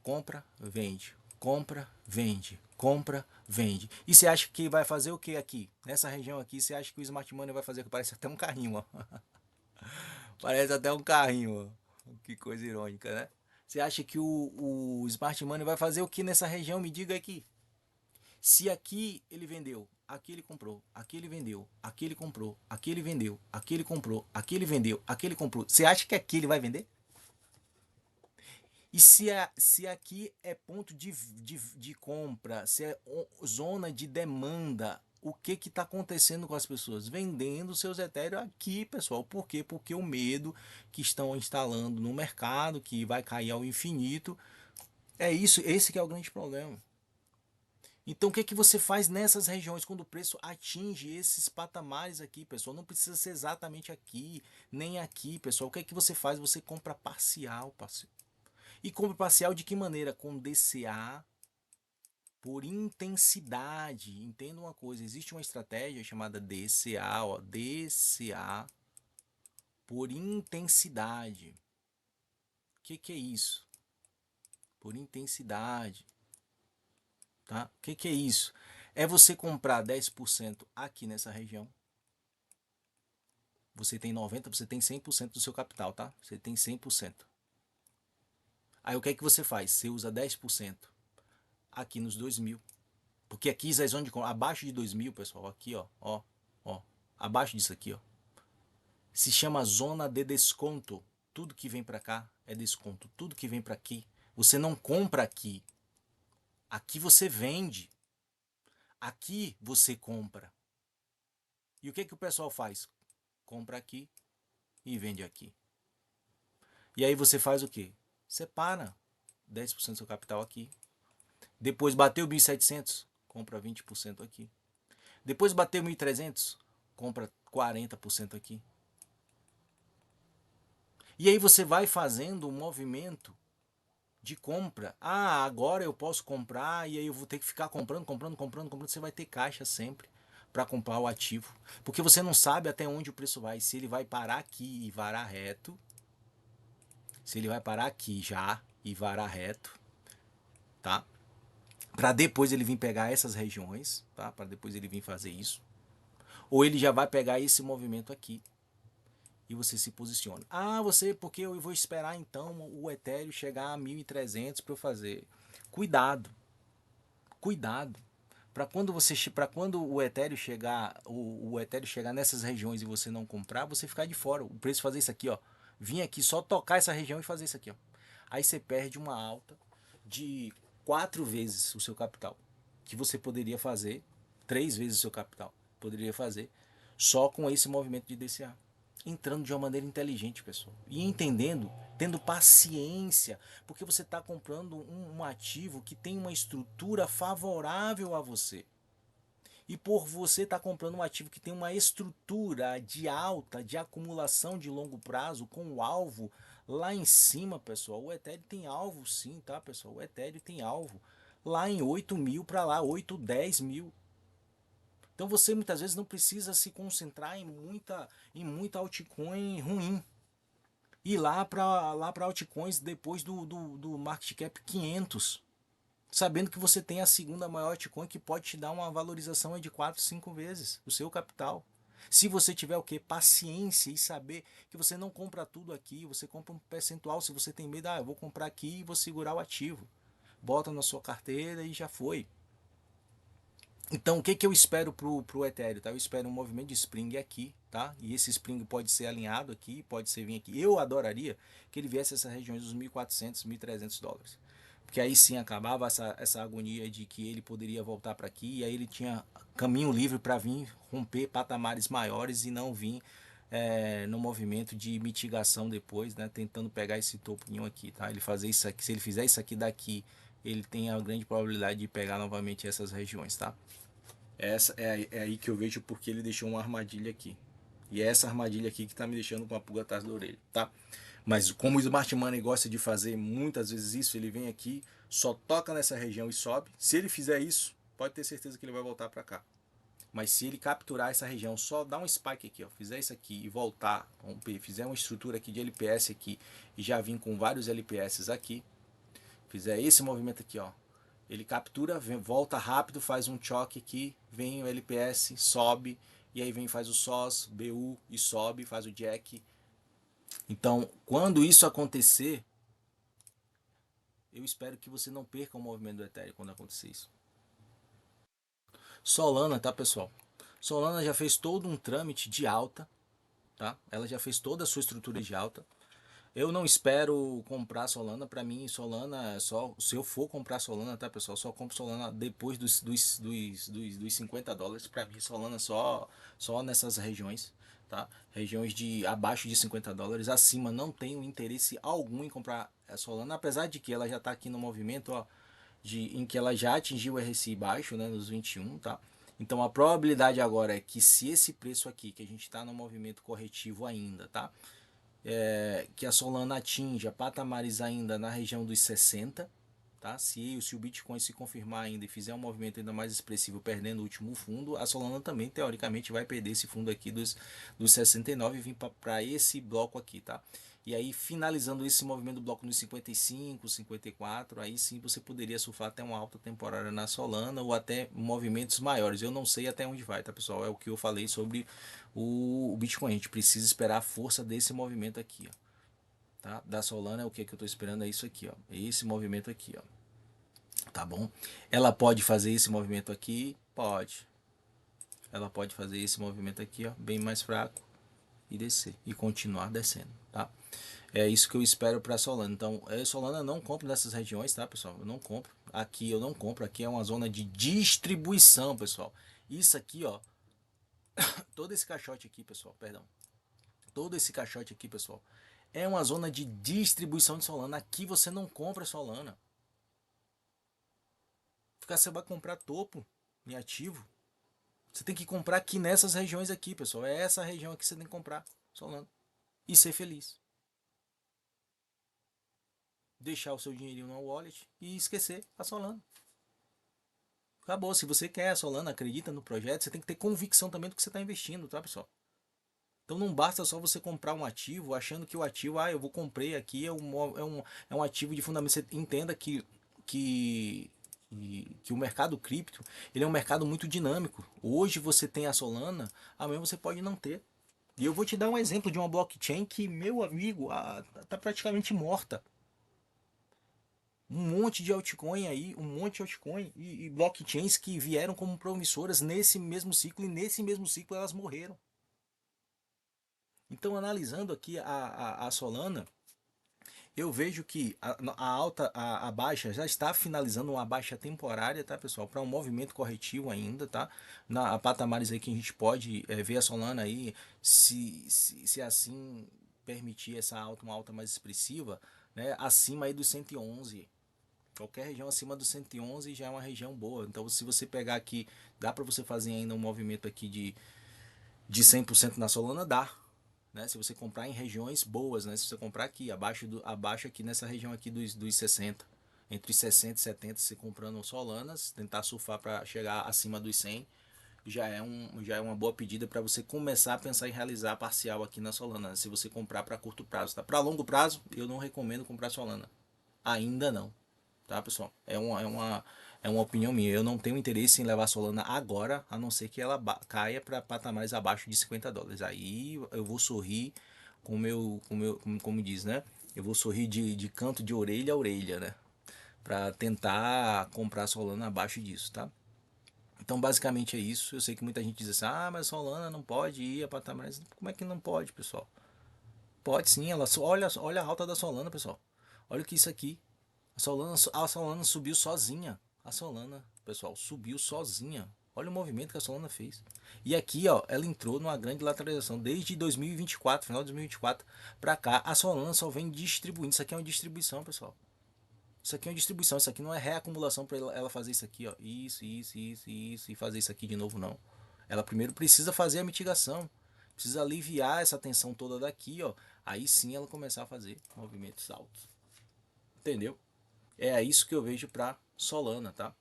compra, vende, compra, vende, compra, vende. E você acha que vai fazer o que aqui? Nessa região aqui, você acha que o Smart Money vai fazer? Que parece até um carrinho, ó. Parece até um carrinho, ó. Que coisa irônica, né? Você acha que o Smart Money vai fazer o que nessa região? Me diga aqui. Se aqui ele vendeu, aqui ele comprou, aqui ele vendeu, aqui ele comprou, aqui ele vendeu, aqui ele comprou, aqui ele vendeu, aqui ele comprou. Você acha que aqui ele vai vender? E se aqui é ponto de compra, se é zona de demanda, o que está acontecendo com as pessoas? Vendendo seus Ethereum aqui, pessoal. Por quê? Porque o medo que estão instalando no mercado, que vai cair ao infinito, é isso, esse que é o grande problema. Então o que você faz nessas regiões quando o preço atinge esses patamares aqui, pessoal? Não precisa ser exatamente aqui, nem aqui, pessoal. O que você faz? Você compra parcial, parceiro. E compra parcial de que maneira? Com DCA por intensidade. Entenda uma coisa, existe uma estratégia chamada DCA, ó, DCA por intensidade. O que é isso? Por intensidade. Tá? O que é isso? É você comprar 10% aqui nessa região. Você tem 90%, você tem 100% do seu capital, tá? Você tem 100%. Aí o que é que você faz? Você usa 10% aqui nos 2.000. Porque aqui é zona de compra. Abaixo de 2.000, pessoal, aqui, ó. Abaixo disso aqui, ó. Se chama zona de desconto. Tudo que vem para cá é desconto. Tudo que vem para aqui, você não compra aqui. Aqui você vende. Aqui você compra. E o que o pessoal faz? Compra aqui e vende aqui. E aí você faz o quê? Separa 10% do seu capital aqui. Depois bateu 1.700, compra 20% aqui. Depois bateu 1.300, compra 40% aqui. E aí você vai fazendo um movimento de compra. Ah, agora eu posso comprar e aí eu vou ter que ficar comprando, comprando, comprando, comprando. Você vai ter caixa sempre para comprar o ativo. Porque você não sabe até onde o preço vai. Se ele vai parar aqui e varar reto. Se ele vai parar aqui já e varar reto. Tá? Para depois ele vir pegar essas regiões. Tá? Para depois ele vir fazer isso. Ou ele já vai pegar esse movimento aqui. E você se posiciona. Ah, porque eu vou esperar então o Ethereum chegar a 1.300 para eu fazer. Cuidado. Cuidado. Para quando o Ethereum chegar, o Ethereum chegar nessas regiões e você não comprar, você ficar de fora. O preço fazer isso aqui, ó. Vir aqui só tocar essa região e fazer isso aqui, ó. Aí você perde uma alta de 4 vezes o seu capital, que você poderia fazer 3 vezes o seu capital. Poderia fazer só com esse movimento de DCA. Entrando de uma maneira inteligente, pessoal. E entendendo, tendo paciência, porque você está comprando um ativo que tem uma estrutura favorável a você. E por você estar comprando um ativo que tem uma estrutura de alta, de acumulação de longo prazo, com o alvo lá em cima, pessoal. O Ethereum tem alvo sim, tá, pessoal? O Ethereum tem alvo lá em 8.000 para lá, 8, 10 mil. Então você muitas vezes não precisa se concentrar em muita altcoin ruim. ir lá para altcoins depois do market cap 500, sabendo que você tem a segunda maior altcoin que pode te dar uma valorização de 4, 5 vezes o seu capital. Se você tiver o que? Paciência e saber que você não compra tudo aqui, você compra um percentual. Se você tem medo, eu vou comprar aqui e vou segurar o ativo. Bota na sua carteira e já foi. Então, o que eu espero pro Ethereum, tá? Eu espero um movimento de Spring aqui, tá? E esse Spring pode ser alinhado aqui, pode ser vir aqui. Eu adoraria que ele viesse essas regiões dos 1.400, 1.300 dólares. Porque aí sim acabava essa agonia de que ele poderia voltar para aqui e aí ele tinha caminho livre para vir romper patamares maiores e não vir no movimento de mitigação depois, né? Tentando pegar esse topinho aqui, tá? Ele fazer isso aqui, se ele fizer isso aqui daqui, ele tem a grande probabilidade de pegar novamente essas regiões, tá? Essa é aí que eu vejo porque ele deixou uma armadilha aqui. E é essa armadilha aqui que tá me deixando com a pulga atrás da orelha, tá? Mas como o Smart Money gosta de fazer muitas vezes isso, ele vem aqui, só toca nessa região e sobe. Se ele fizer isso, pode ter certeza que ele vai voltar para cá. Mas se ele capturar essa região, só dar um spike aqui, ó, fizer isso aqui e voltar, romper, fizer uma estrutura aqui de LPS aqui e já vir com vários LPS aqui, fizer esse movimento aqui, ó, ele captura, vem, volta rápido, faz um choque aqui, vem o LPS, sobe, e aí vem faz o SOS, BU e sobe, faz o Jack. Então, quando isso acontecer, eu espero que você não perca o movimento do Ethereum quando acontecer isso. Solana, tá, pessoal? Solana já fez todo um trâmite de alta, tá? Ela já fez toda a sua estrutura de alta. Eu não espero comprar Solana. Para mim, Solana é só. Se eu for comprar Solana, tá, pessoal? Só compro Solana depois dos 50 dólares. Para mim, Solana só nessas regiões, tá? Regiões de abaixo de 50 dólares. Acima, não tenho interesse algum em comprar a Solana. Apesar de que ela já está aqui no movimento, ó, em que ela já atingiu o RSI baixo, né? Nos 21, tá? Então a probabilidade agora é que se esse preço aqui, que a gente está no movimento corretivo ainda, tá? Que a Solana atinja patamares ainda na região dos 60, tá? Se o Bitcoin se confirmar ainda e fizer um movimento ainda mais expressivo, perdendo o último fundo, a Solana também teoricamente vai perder esse fundo aqui dos 69 e vir para esse bloco aqui, tá? E aí, finalizando esse movimento do bloco nos 55, 54, aí sim você poderia surfar até uma alta temporária na Solana ou até movimentos maiores. Eu não sei até onde vai, tá, pessoal? É o que eu falei sobre o Bitcoin. A gente precisa esperar a força desse movimento aqui, ó. Tá? Da Solana, o que eu estou esperando é isso aqui, ó. Esse movimento aqui, ó. Tá bom? Ela pode fazer esse movimento aqui? Pode. Ela pode fazer esse movimento aqui, ó, bem mais fraco e descer e continuar descendo, tá? É isso que eu espero para Solana. Então, Solana eu não compro nessas regiões, tá, pessoal? Eu não compro. Aqui eu não compro. Aqui é uma zona de distribuição, pessoal. Isso aqui, ó, todo esse caixote aqui, pessoal, perdão. Todo esse caixote aqui, pessoal, é uma zona de distribuição de Solana. Aqui você não compra Solana. Você vai comprar topo em ativo. Você tem que comprar aqui nessas regiões aqui, pessoal. É essa região aqui que você tem que comprar Solana. E ser feliz. Deixar o seu dinheirinho no wallet e esquecer a Solana. Acabou. Se você quer a Solana, acredita no projeto, você tem que ter convicção também do que você está investindo, tá, pessoal? Então não basta só você comprar um ativo achando que o ativo, eu vou comprei aqui, é um ativo de fundamento. Você entenda que, que o mercado cripto ele é um mercado muito dinâmico. Hoje você tem a Solana, amanhã você pode não ter. E eu vou te dar um exemplo de uma blockchain que, meu amigo, tá praticamente morta. Um monte de altcoin aí, um monte de altcoin e blockchains que vieram como promissoras nesse mesmo ciclo e nesse mesmo ciclo elas morreram. Então, analisando aqui a Solana, eu vejo que a baixa já está finalizando uma baixa temporária, tá, pessoal? Para um movimento corretivo ainda, tá? A patamares aí que a gente pode ver a Solana aí, se assim permitir essa alta, uma alta mais expressiva, né? Acima aí dos 111. Qualquer região acima dos 111 já é uma região boa. Então, se você pegar aqui, dá para você fazer ainda um movimento aqui de 100% na Solana, dá. Né? Se você comprar em regiões boas, né? Se você comprar aqui, abaixo aqui nessa região aqui dos 60. Entre 60 e 70, você comprando Solanas, tentar surfar para chegar acima dos 100. já é uma boa pedida para você começar a pensar em realizar a parcial aqui na Solana, se você comprar para curto prazo, tá? Para longo prazo, eu não recomendo comprar Solana. Ainda não, tá, pessoal? É uma opinião minha. Eu não tenho interesse em levar a Solana agora, a não ser que ela caia para patamares abaixo de US$ 50. Aí eu vou sorrir como diz, né? Eu vou sorrir de canto de orelha a orelha, né? Para tentar comprar a Solana abaixo disso, tá? Então, basicamente é isso. Eu sei que muita gente diz assim: ah, mas a Solana não pode ir a patamares. Como é que não pode, pessoal? Pode sim. Olha a alta da Solana, pessoal. Olha o que é isso aqui. A Solana subiu sozinha. A Solana, pessoal, subiu sozinha. Olha o movimento que a Solana fez. E aqui, ó, ela entrou numa grande lateralização desde 2024, final de 2024 para cá. A Solana só vem distribuindo. Isso aqui é uma distribuição, pessoal. Isso aqui é uma distribuição, isso aqui não é reacumulação para ela fazer isso aqui, ó. Isso, e fazer isso aqui de novo, não. Ela primeiro precisa fazer a mitigação. Precisa aliviar essa tensão toda daqui, ó. Aí sim ela começar a fazer movimentos altos. Entendeu? É isso que eu vejo para Solana, tá?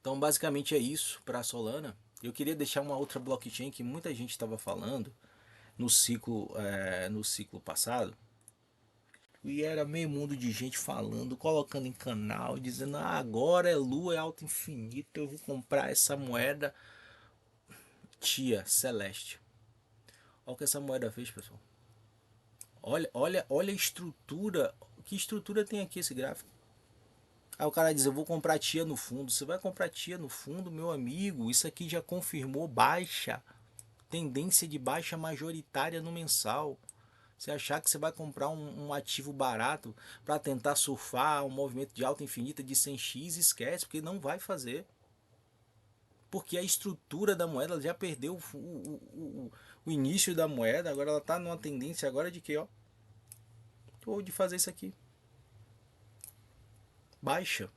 Então basicamente é isso para Solana. Eu queria deixar uma outra blockchain que muita gente estava falando no ciclo passado. E era meio mundo de gente falando, colocando em canal, dizendo: ah, agora é lua, é alto infinito, eu vou comprar essa moeda Tia Celeste. Olha o que essa moeda fez, pessoal. Olha a estrutura. Que estrutura tem aqui esse gráfico? Aí o cara diz: eu vou comprar Tia no fundo. Você vai comprar Tia no fundo, meu amigo? Isso aqui já confirmou baixa. Tendência de baixa majoritária no mensal. Você achar que você vai comprar um ativo barato para tentar surfar um movimento de alta infinita de 100x, esquece, porque não vai fazer. Porque a estrutura da moeda já perdeu o início da moeda, agora ela está numa tendência agora de que, ó, ou de fazer isso aqui. Baixa.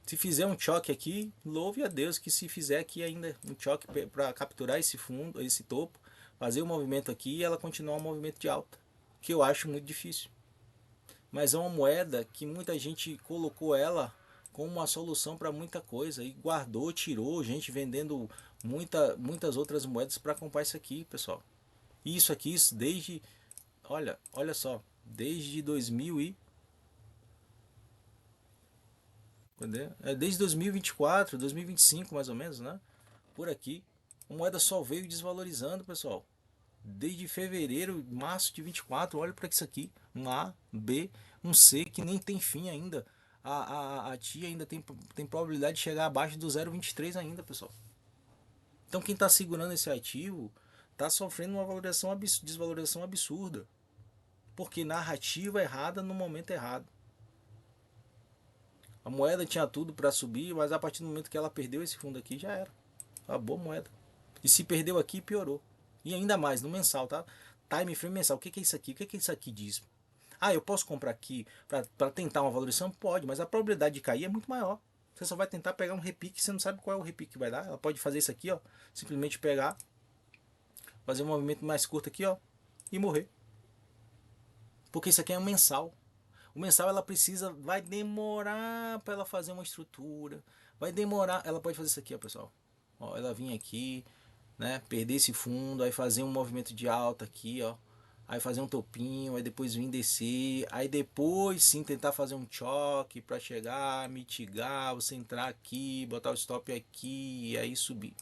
Se fizer um choque aqui, louve a Deus que se fizer aqui ainda um choque para capturar esse fundo, esse topo, fazer o movimento aqui e ela continuar um movimento de alta, que eu acho muito difícil. Mas é uma moeda que muita gente colocou ela como uma solução para muita coisa e guardou, tirou, gente vendendo muitas outras moedas para comprar isso aqui, pessoal. E isso aqui desde, olha só, desde 2000 e desde 2024, 2025 mais ou menos, né? Por aqui, a moeda só veio desvalorizando, pessoal. Desde fevereiro, março de 24, olha para isso aqui, um A, B, um C que nem tem fim ainda. A TIA ainda tem probabilidade de chegar abaixo do 0,23 ainda, pessoal. Então quem está segurando esse ativo está sofrendo uma desvalorização absurda. Porque narrativa errada no momento errado. A moeda tinha tudo para subir, mas a partir do momento que ela perdeu esse fundo aqui, já era. Acabou a moeda. E se perdeu aqui, piorou. E ainda mais, no mensal, tá? Time frame mensal. O que é isso aqui? O que é isso aqui diz? Ah, eu posso comprar aqui para tentar uma valorização? Pode, mas a probabilidade de cair é muito maior. Você só vai tentar pegar um repique, você não sabe qual é o repique que vai dar. Ela pode fazer isso aqui, ó. Simplesmente pegar, fazer um movimento mais curto aqui, ó. E morrer. Porque isso aqui é um mensal. O mensal ela precisa, vai demorar para ela fazer uma estrutura. Vai demorar, ela pode fazer isso aqui, ó, pessoal. Ó, ela vinha aqui, né, perder esse fundo, aí fazer um movimento de alta aqui, ó. Aí fazer um topinho, aí depois vir descer, aí depois sim tentar fazer um choque para chegar, mitigar, você entrar aqui, botar o stop aqui e aí subir.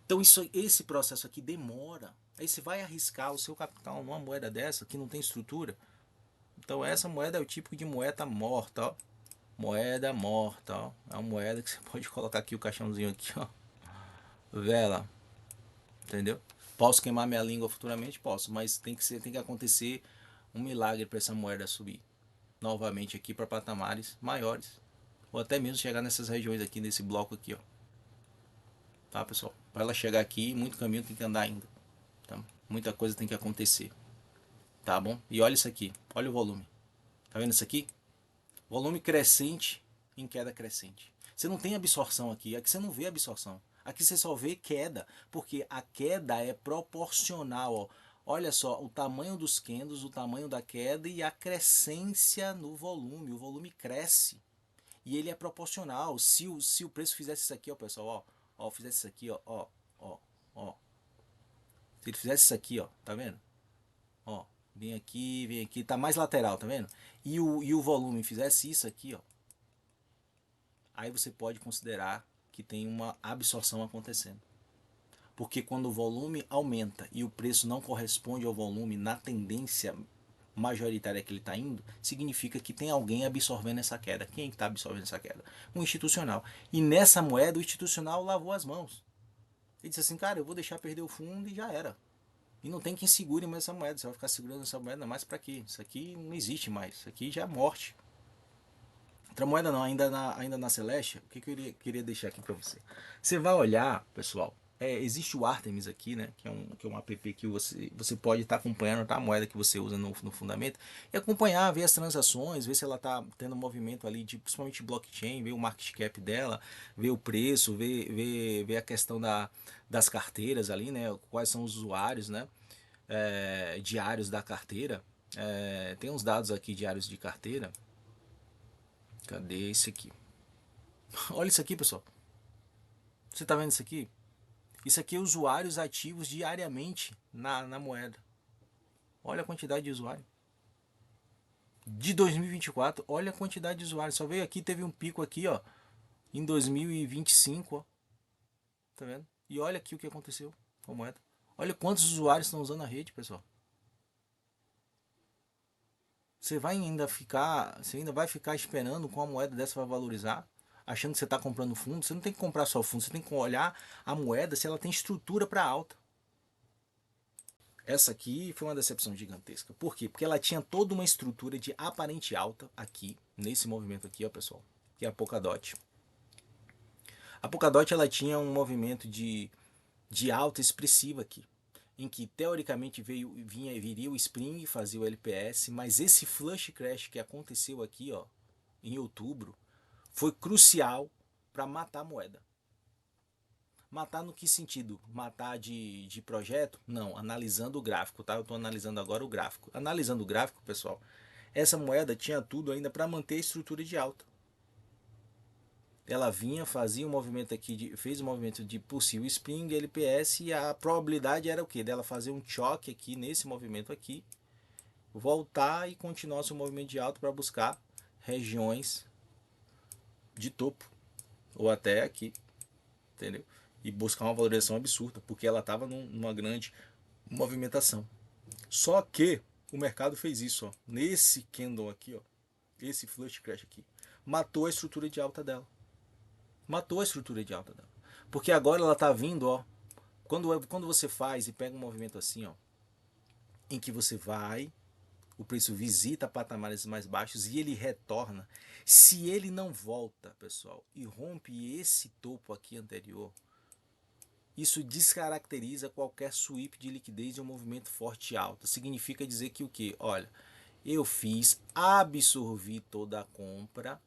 Então esse processo aqui demora. Aí você vai arriscar o seu capital numa moeda dessa que não tem estrutura. Então essa moeda é o tipo de moeda morta, ó. Moeda morta, ó. É uma moeda que você pode colocar aqui o caixãozinho aqui, ó. Vela, entendeu? Posso queimar minha língua futuramente? Posso, mas tem que acontecer um milagre para essa moeda subir novamente aqui para patamares maiores. Ou até mesmo chegar nessas regiões aqui, nesse bloco aqui, ó. Tá, pessoal? Para ela chegar aqui, muito caminho tem que andar ainda. Tá? Muita coisa tem que acontecer. Tá bom? E olha isso aqui. Olha o volume. Tá vendo isso aqui? Volume crescente em queda crescente. Você não tem absorção aqui. Aqui você não vê absorção. Aqui você só vê queda. Porque a queda é proporcional. Ó. Olha só, o tamanho dos candles, o tamanho da queda e a crescência no volume. O volume cresce. E ele é proporcional. Se o preço fizesse isso aqui, ó, pessoal, fizesse isso aqui, ó. Se ele fizesse isso aqui, ó, tá vendo? Ó, vem aqui, tá mais lateral, tá vendo? E o volume fizesse isso aqui, ó. Aí você pode considerar que tem uma absorção acontecendo. Porque quando o volume aumenta e o preço não corresponde ao volume na tendência majoritária que ele está indo, significa que tem alguém absorvendo essa queda. Quem está absorvendo essa queda? Um institucional. E nessa moeda o institucional lavou as mãos. Ele disse assim, cara, eu vou deixar perder o fundo e já era. E não tem quem segure mais essa moeda. Você vai ficar segurando essa moeda mais para quê? Isso aqui não existe mais. Isso aqui já é morte. Outra moeda não, ainda na Celeste, o que eu queria deixar aqui para você? Você vai olhar, pessoal, existe o Artemis aqui, né? Que é um app que você pode estar acompanhando, tá? A moeda que você usa no fundamento e acompanhar, ver as transações, ver se ela está tendo movimento ali, principalmente blockchain, ver o market cap dela, ver o preço, ver a questão das carteiras ali, né? Quais são os usuários, né? Diários da carteira. Tem uns dados aqui diários de carteira. Cadê esse aqui? Olha isso aqui, pessoal. Você está vendo isso aqui? Isso aqui é usuários ativos diariamente na moeda. Olha a quantidade de usuários. De 2024, olha a quantidade de usuários. Só veio aqui, teve um pico aqui, ó, em 2025, ó. Tá vendo? E olha aqui o que aconteceu com a moeda. Olha quantos usuários estão usando a rede, pessoal. Você ainda vai ficar esperando com a moeda dessa vai valorizar, achando que você está comprando fundo. Você não tem que comprar só fundo, você tem que olhar a moeda se ela tem estrutura para alta. Essa aqui foi uma decepção gigantesca. Por quê? Porque ela tinha toda uma estrutura de aparente alta aqui, nesse movimento aqui, ó, pessoal, que é a Polkadot. A Polkadot ela tinha um movimento de alta expressiva aqui, em que teoricamente viria o Spring, fazia o LPS, mas esse flush crash que aconteceu aqui, ó, em outubro, foi crucial para matar a moeda. Matar no que sentido? Matar de projeto? Não, analisando o gráfico, tá? Eu estou analisando agora o gráfico. Analisando o gráfico, pessoal, essa moeda tinha tudo ainda para manter a estrutura de alta. Ela vinha, fazia um movimento aqui, fez um movimento de possível spring, LPS, e a probabilidade era o quê? Dela fazer um choque aqui nesse movimento aqui, voltar e continuar seu movimento de alta para buscar regiões de topo, ou até aqui, entendeu? E buscar uma valorização absurda, porque ela estava numa grande movimentação. Só que o mercado fez isso, ó, nesse candle aqui, ó, esse flush crash aqui, matou a estrutura de alta dela. Matou a estrutura de alta dela. Porque agora ela está vindo, ó, quando você faz e pega um movimento assim, ó, em que você vai, o preço visita patamares mais baixos e ele retorna. Se ele não volta, pessoal, e rompe esse topo aqui anterior, isso descaracteriza qualquer sweep de liquidez de um movimento forte alto. Significa dizer que o que? Olha, eu absorvi toda a compra,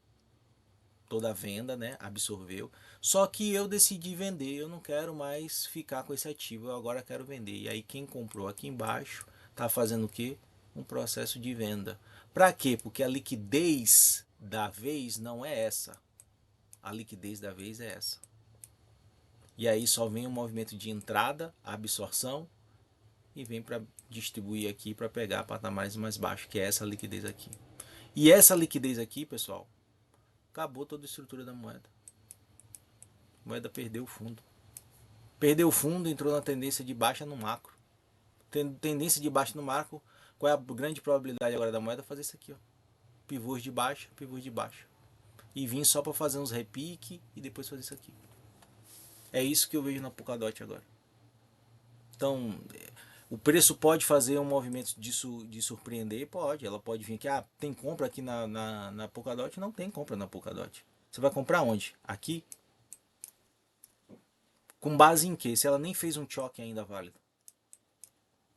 toda a venda, né? Absorveu. Só que eu decidi vender, eu não quero mais ficar com esse ativo, eu agora quero vender. E aí quem comprou aqui embaixo está fazendo o que? Um processo de venda. Para quê? Porque a liquidez da vez não é essa. A liquidez da vez é essa. E aí só vem um movimento de entrada, absorção, e vem para distribuir aqui para pegar patamares mais baixos, que é essa liquidez aqui. E essa liquidez aqui, pessoal, acabou toda a estrutura da moeda. A moeda perdeu o fundo. Perdeu o fundo, entrou na tendência de baixa no macro. Tendência de baixa no macro, qual é a grande probabilidade agora da moeda? Fazer isso aqui, ó. Pivôs de baixa, pivôs de baixa. E vim só para fazer uns repique e depois fazer isso aqui. É isso que eu vejo na Polkadot agora. Então, o preço pode fazer um movimento de surpreender? Pode. Ela pode vir aqui, tem compra aqui na Polkadot? Não tem compra na Polkadot. Você vai comprar onde? Aqui? Com base em que? Se ela nem fez um choque ainda válido.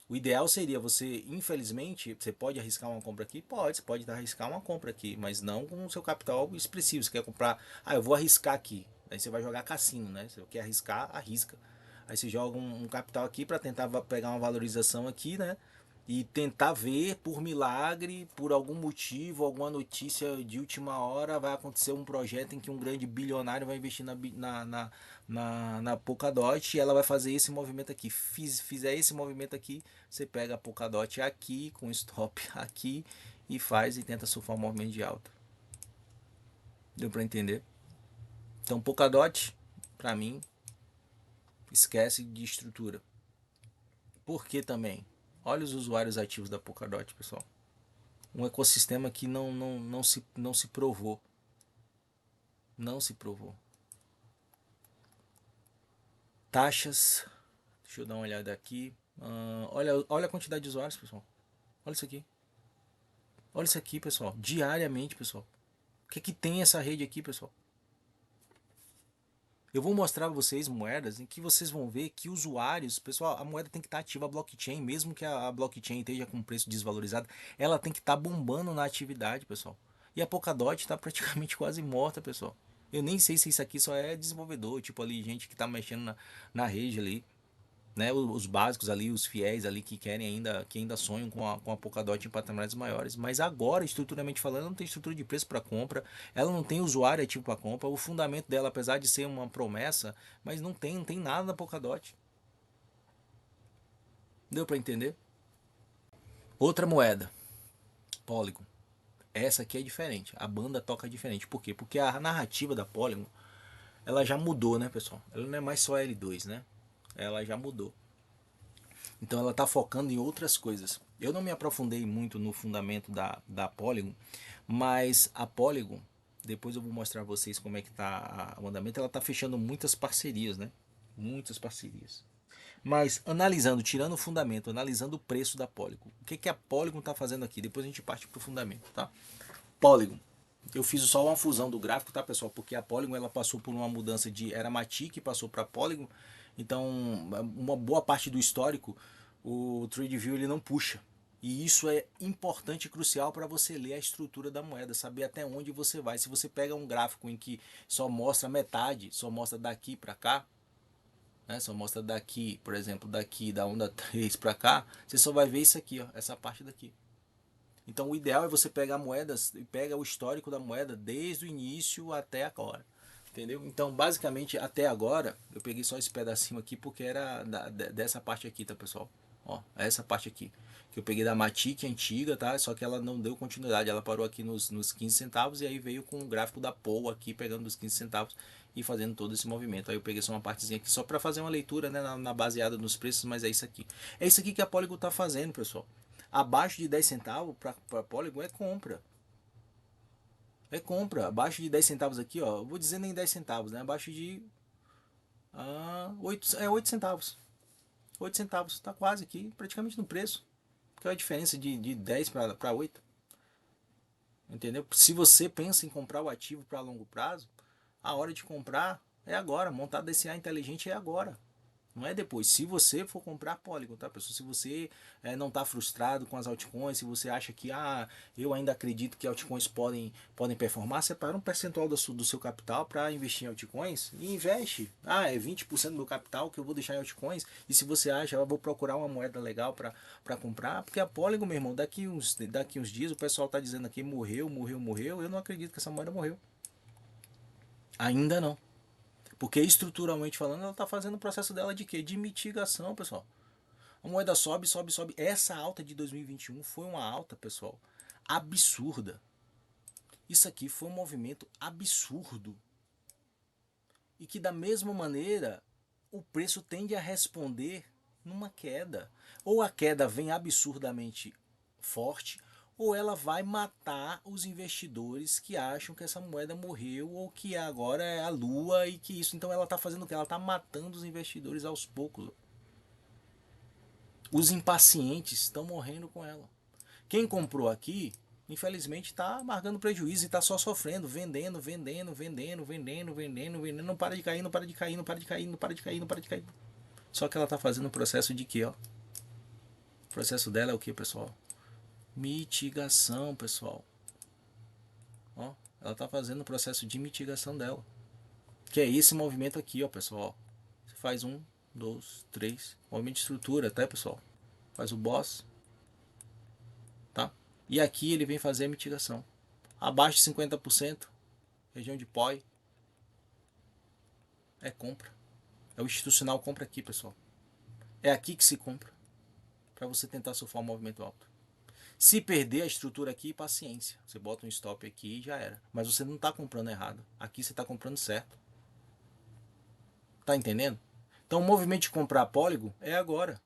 O ideal seria você, infelizmente, você pode arriscar uma compra aqui? Pode, você pode arriscar uma compra aqui, mas não com o seu capital expressivo. Você quer comprar, eu vou arriscar aqui. Aí você vai jogar cassino, né? Você quer arriscar, arrisca. Aí você joga um capital aqui para tentar pegar uma valorização aqui, né? e tentar ver por milagre, por algum motivo, alguma notícia de última hora, vai acontecer um projeto em que um grande bilionário vai investir na Polkadot e ela vai fazer esse movimento aqui. Fizer esse movimento aqui, você pega a Polkadot aqui, com stop aqui, e faz e tenta surfar um movimento de alta. Deu para entender? Então Polkadot, para mim, esquece de estrutura. Por que também? Olha os usuários ativos da Polkadot, pessoal. Um ecossistema que não se provou. Não se provou. Taxas. Deixa eu dar uma olhada aqui. Olha a quantidade de usuários, pessoal. Olha isso aqui. Olha isso aqui, pessoal. Diariamente, pessoal. O que tem essa rede aqui, pessoal? Eu vou mostrar para vocês moedas em que vocês vão ver que usuários, pessoal, a moeda tem que estar ativa a blockchain, mesmo que a blockchain esteja com preço desvalorizado, ela tem que estar bombando na atividade, pessoal. E a Polkadot está praticamente quase morta, pessoal. Eu nem sei se isso aqui só é desenvolvedor, tipo ali, gente que está mexendo na rede ali, né, os básicos ali, os fiéis ali que querem ainda, que ainda sonham com a Polkadot em patamares maiores, mas agora, estruturalmente falando, ela não tem estrutura de preço para compra, ela não tem usuário ativo para compra, o fundamento dela, apesar de ser uma promessa, mas não tem nada na Polkadot. Deu para entender? Outra moeda, Polygon. Essa aqui é diferente, a banda toca diferente. Por quê? Porque a narrativa da Polygon, ela já mudou, né, pessoal? Ela não é mais só L2, né? Ela já mudou. Então ela está focando em outras coisas. Eu não me aprofundei muito no fundamento da Polygon, mas a Polygon, depois eu vou mostrar a vocês como é que está o andamento, ela está fechando muitas parcerias, né? Muitas parcerias. Mas analisando, tirando o fundamento, analisando o preço da Polygon. O que a Polygon está fazendo aqui? Depois a gente parte para o fundamento, tá? Polygon. Eu fiz só uma fusão do gráfico, tá, pessoal? Porque a Polygon ela passou por uma mudança de era Matic, passou para Polygon. Então, uma boa parte do histórico o TradingView ele não puxa. E isso é importante e crucial para você ler a estrutura da moeda, saber até onde você vai. Se você pega um gráfico em que só mostra metade, só mostra daqui para cá, né? Só mostra daqui, por exemplo, daqui da onda 3 para cá, você só vai ver isso aqui, ó, essa parte daqui. Então o ideal é você pegar moedas e pega o histórico da moeda desde o início até agora. Entendeu? Então, basicamente, até agora, eu peguei só esse pedacinho aqui porque era dessa parte aqui, tá, pessoal? Ó, essa parte aqui. Que eu peguei da Matic antiga, tá? Só que ela não deu continuidade. Ela parou aqui nos 15 centavos e aí veio com o gráfico da POL aqui, pegando dos 15 centavos e fazendo todo esse movimento. Aí eu peguei só uma partezinha aqui só para fazer uma leitura, né, na baseada nos preços, mas é isso aqui. É isso aqui que a Polygon tá fazendo, pessoal. Abaixo de 10 centavos para Polygon é compra. É compra. Abaixo de 10 centavos aqui, ó. Eu vou dizer nem 10 centavos, né? Abaixo de 8 centavos. 8 centavos. Tá quase aqui, praticamente no preço. Que é a diferença de 10 para 8. Entendeu? Se você pensa em comprar o ativo para longo prazo, a hora de comprar é agora. Montar DCA inteligente é agora. Não é depois. Se você for comprar Polygon, tá, pessoal? Se você não está frustrado com as altcoins, se você acha que eu ainda acredito que altcoins podem performar, separa um percentual do seu capital para investir em altcoins e investe. É 20% do meu capital que eu vou deixar em altcoins. E se você acha, eu vou procurar uma moeda legal para comprar, porque a Polygon, meu irmão, daqui uns dias o pessoal tá dizendo aqui morreu. Eu não acredito que essa moeda morreu. Ainda não. Porque estruturalmente falando, ela está fazendo o processo dela de quê? De mitigação, pessoal. A moeda sobe, sobe, sobe. Essa alta de 2021 foi uma alta, pessoal, absurda. Isso aqui foi um movimento absurdo. E que da mesma maneira o preço tende a responder numa queda. Ou a queda vem absurdamente forte, ou ela vai matar os investidores que acham que essa moeda morreu ou que agora é a lua e que isso. Então ela está fazendo o que? Ela está matando os investidores aos poucos. Os impacientes estão morrendo com ela. Quem comprou aqui, infelizmente, está amargando prejuízo e está só sofrendo, vendendo, não para de cair, não para de cair, não para de cair, não para de cair, não para de cair. Só que ela está fazendo um processo de quê, ó? O processo dela é o que, pessoal? Mitigação, pessoal. Ó, ela está fazendo o processo de mitigação dela. Que é esse movimento aqui, ó, pessoal. Você faz 1, 2, 3. Movimento de estrutura, tá, pessoal? Faz o boss. E aqui ele vem fazer a mitigação. Abaixo de 50%, região de POI, é compra. É o institucional compra aqui, pessoal. É aqui que se compra, para você tentar surfar um movimento alto. Se perder a estrutura aqui, paciência. Você bota um stop aqui e já era. Mas você não está comprando errado. Aqui você está comprando certo. Tá entendendo? Então o movimento de comprar Polygon é agora.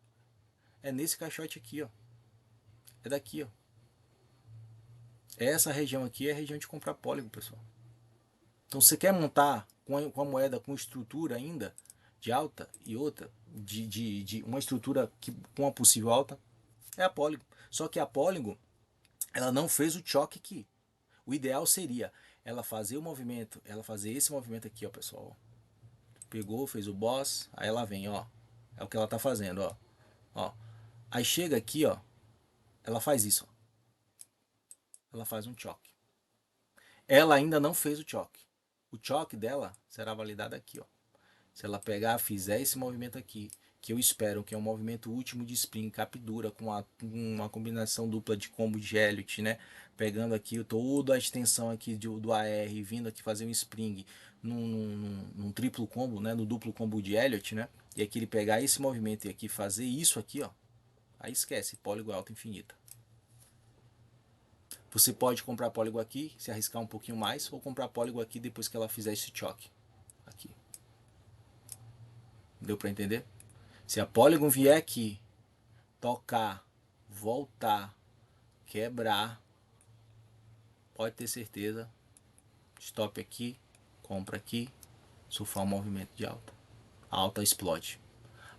É nesse caixote aqui, ó. É daqui, ó. Essa região aqui é a região de comprar Polygon, pessoal. Então você quer montar com a moeda com estrutura ainda de alta e outra de uma estrutura com uma possível alta, é a Polygon. Só que a Polygon, ela não fez o choque aqui. O ideal seria ela fazer o movimento, ela fazer esse movimento aqui, ó, pessoal. Pegou, fez o boss, aí ela vem, ó. É o que ela tá fazendo, ó. Ó. Aí chega aqui, ó. Ela faz isso, ó. Ela faz um choque. Ela ainda não fez o choque. O choque dela será validado aqui, ó. Se ela pegar, fizer esse movimento aqui, que eu espero que é um movimento último de spring, captura com uma combinação dupla de combo de Elliott, né? Pegando aqui toda a extensão aqui do AR, vindo aqui fazer um spring num triplo combo, né? No duplo combo de Elliott, né? E aqui ele pegar esse movimento e aqui fazer isso aqui, ó. Aí esquece, Polygon alta infinita. Você pode comprar Polygon aqui, se arriscar um pouquinho mais, ou comprar Polygon aqui depois que ela fizer esse choque. Aqui. Deu para entender? Se a Polygon vier aqui, tocar, voltar, quebrar, pode ter certeza, stop aqui, compra aqui, surfar um movimento de alta. A alta explode.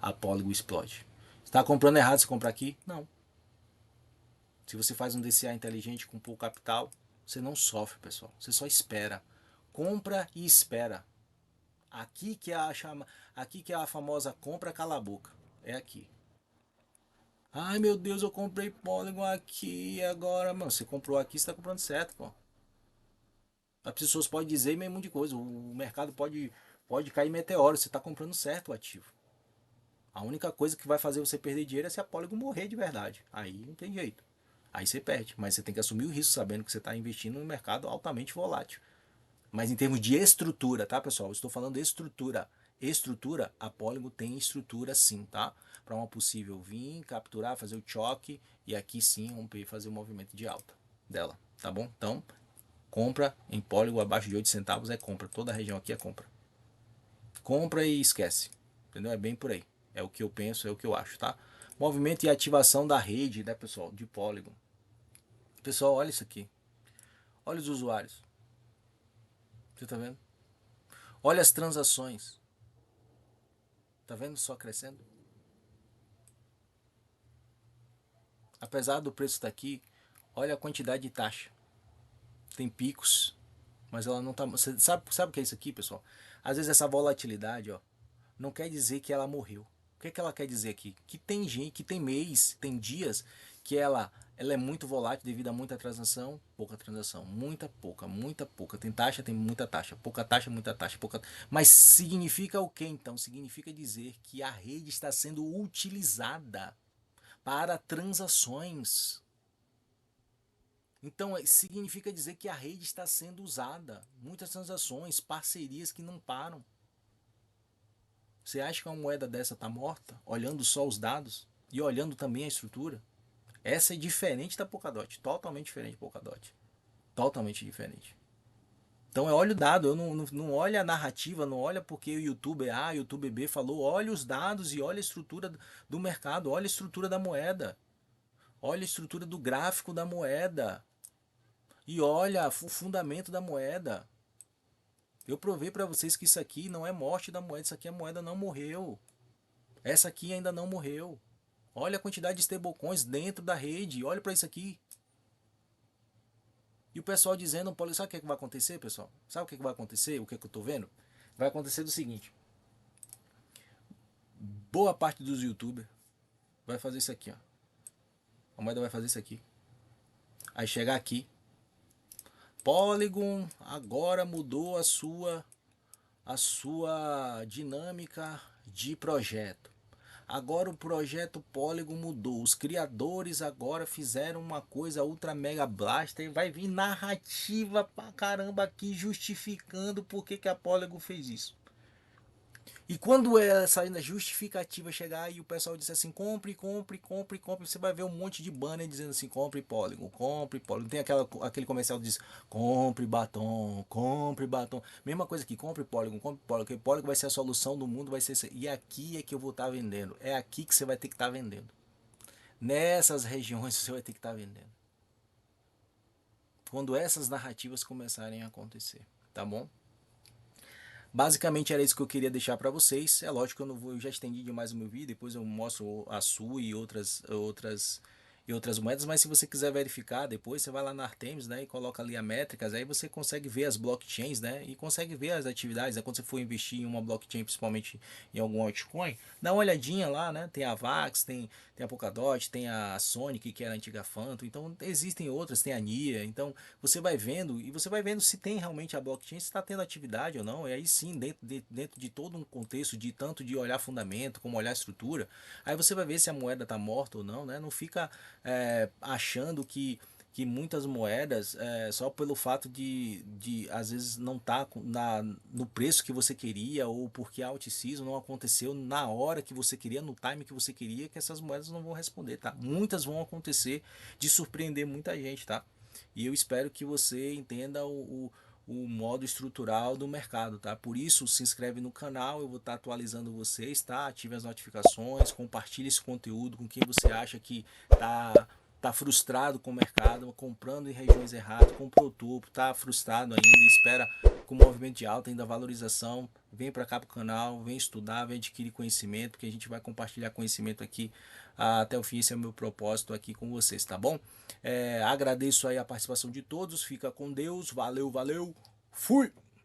A Polygon explode. Está comprando errado se comprar aqui? Não. Se você faz um DCA inteligente com pouco capital, você não sofre, pessoal. Você só espera. Compra e espera. Aqui que é a famosa compra cala a boca. É aqui. Ai meu Deus, eu comprei Polygon aqui agora. Mano, você comprou aqui, você tá comprando certo, pô. As pessoas podem dizer meio monte de coisa. O mercado pode cair meteoro. Você tá comprando certo o ativo. A única coisa que vai fazer você perder dinheiro é se a Polygon morrer de verdade. Aí não tem jeito. Aí você perde. Mas você tem que assumir o risco sabendo que você está investindo no mercado altamente volátil. Mas em termos de estrutura, tá, pessoal? Eu estou falando de estrutura. Estrutura, a Polygon tem estrutura sim, tá? Para uma possível vir, capturar, fazer o choque e aqui sim romper, fazer o movimento de alta dela, tá bom? Então, compra em Polygon abaixo de 8 centavos é compra. Toda a região aqui é compra. Compra e esquece. Entendeu? É bem por aí. É o que eu penso, é o que eu acho, tá? Movimento e ativação da rede, né, pessoal? De Polygon. Pessoal, olha isso aqui. Olha os usuários. Você tá vendo? Olha as transações. Tá vendo só crescendo? Apesar do preço estar aqui, olha a quantidade de taxa. Tem picos, mas ela não tá. Você sabe o que é isso aqui, pessoal? Às vezes essa volatilidade, ó, não quer dizer que ela morreu. O que é que ela quer dizer aqui? Que tem gente, que tem mês, tem dias que ela é muito volátil devido a muita transação, muita pouca. Tem taxa, tem muita taxa, muita taxa, pouca. Mas significa o que então? Significa dizer que a rede está sendo utilizada para transações. Então significa dizer que a rede está sendo usada. Muitas transações, parcerias que não param. Você acha que uma moeda dessa está morta? Olhando só os dados e olhando também a estrutura? Essa é diferente da Polkadot. Totalmente diferente da Polkadot. Totalmente diferente. Então eu olho o dado, eu não olho a narrativa, não olha porque o youtuber A, o youtuber B falou, olha os dados e olha a estrutura do mercado, olha a estrutura da moeda, olha a estrutura do gráfico da moeda e olha o fundamento da moeda. Eu provei para vocês que isso aqui não é morte da moeda, isso aqui a moeda não morreu. Essa aqui ainda não morreu. Olha a quantidade de stablecoins dentro da rede, olha para isso aqui. E o pessoal dizendo, sabe o que, é que vai acontecer, pessoal? Sabe o que, é que vai acontecer? O que, é que eu estou vendo? Vai acontecer do seguinte: boa parte dos youtubers vai fazer isso aqui, ó. A moeda vai fazer isso aqui. Aí chegar aqui, Polygon agora mudou a sua dinâmica de projeto. Agora o projeto Polygon mudou. Os criadores agora fizeram uma coisa ultra mega blaster. Vai vir narrativa pra caramba aqui justificando por que a Polygon fez isso. E quando essa justificativa chegar e o pessoal disser assim, compre, compre, compre, compre, você vai ver um monte de banner dizendo assim, compre Polygon, compre Polygon. Tem aquele comercial que diz, compre batom, compre batom. Mesma coisa aqui, compre Polygon, que Polygon vai ser a solução do mundo, vai ser isso. E aqui é que eu vou estar vendendo. É aqui que você vai ter que estar vendendo. Nessas regiões você vai ter que estar vendendo. Quando essas narrativas começarem a acontecer, tá bom? Basicamente era isso que eu queria deixar para vocês. É lógico que eu não vou, eu já estendi demais o meu vídeo, depois eu mostro a sua e outras moedas, mas se você quiser verificar depois, você vai lá na Artemis, né, e coloca ali a métricas, aí você consegue ver as blockchains, né, e consegue ver as atividades, né, quando você for investir em uma blockchain, principalmente em algum altcoin, dá uma olhadinha lá, né, tem a Vax, tem a Polkadot, tem a Sonic, que era a antiga Phantom, então existem outras, tem a NIA, então você vai vendo e você vai vendo se tem realmente a blockchain, se está tendo atividade ou não, e aí sim, dentro de todo um contexto de tanto de olhar fundamento, como olhar estrutura, aí você vai ver se a moeda está morta ou não, né, não fica achando que muitas moedas, só pelo fato de às vezes não estar no preço que você queria, ou porque a alt-season não aconteceu na hora que você queria, no time que você queria, que essas moedas não vão responder, tá? Muitas vão acontecer de surpreender muita gente, tá? E eu espero que você entenda o modo estrutural do mercado, tá? Por isso, se inscreve no canal, eu vou estar atualizando vocês, tá? Ative as notificações, compartilhe esse conteúdo com quem você acha que tá frustrado com o mercado, comprando em regiões erradas, comprou topo, tá frustrado ainda, espera com o movimento de alta, ainda valorização, vem para cá pro canal, vem estudar, vem adquirir conhecimento, porque a gente vai compartilhar conhecimento aqui até o fim. Esse é o meu propósito aqui com vocês, tá bom? Agradeço aí a participação de todos, fica com Deus, valeu, valeu, fui!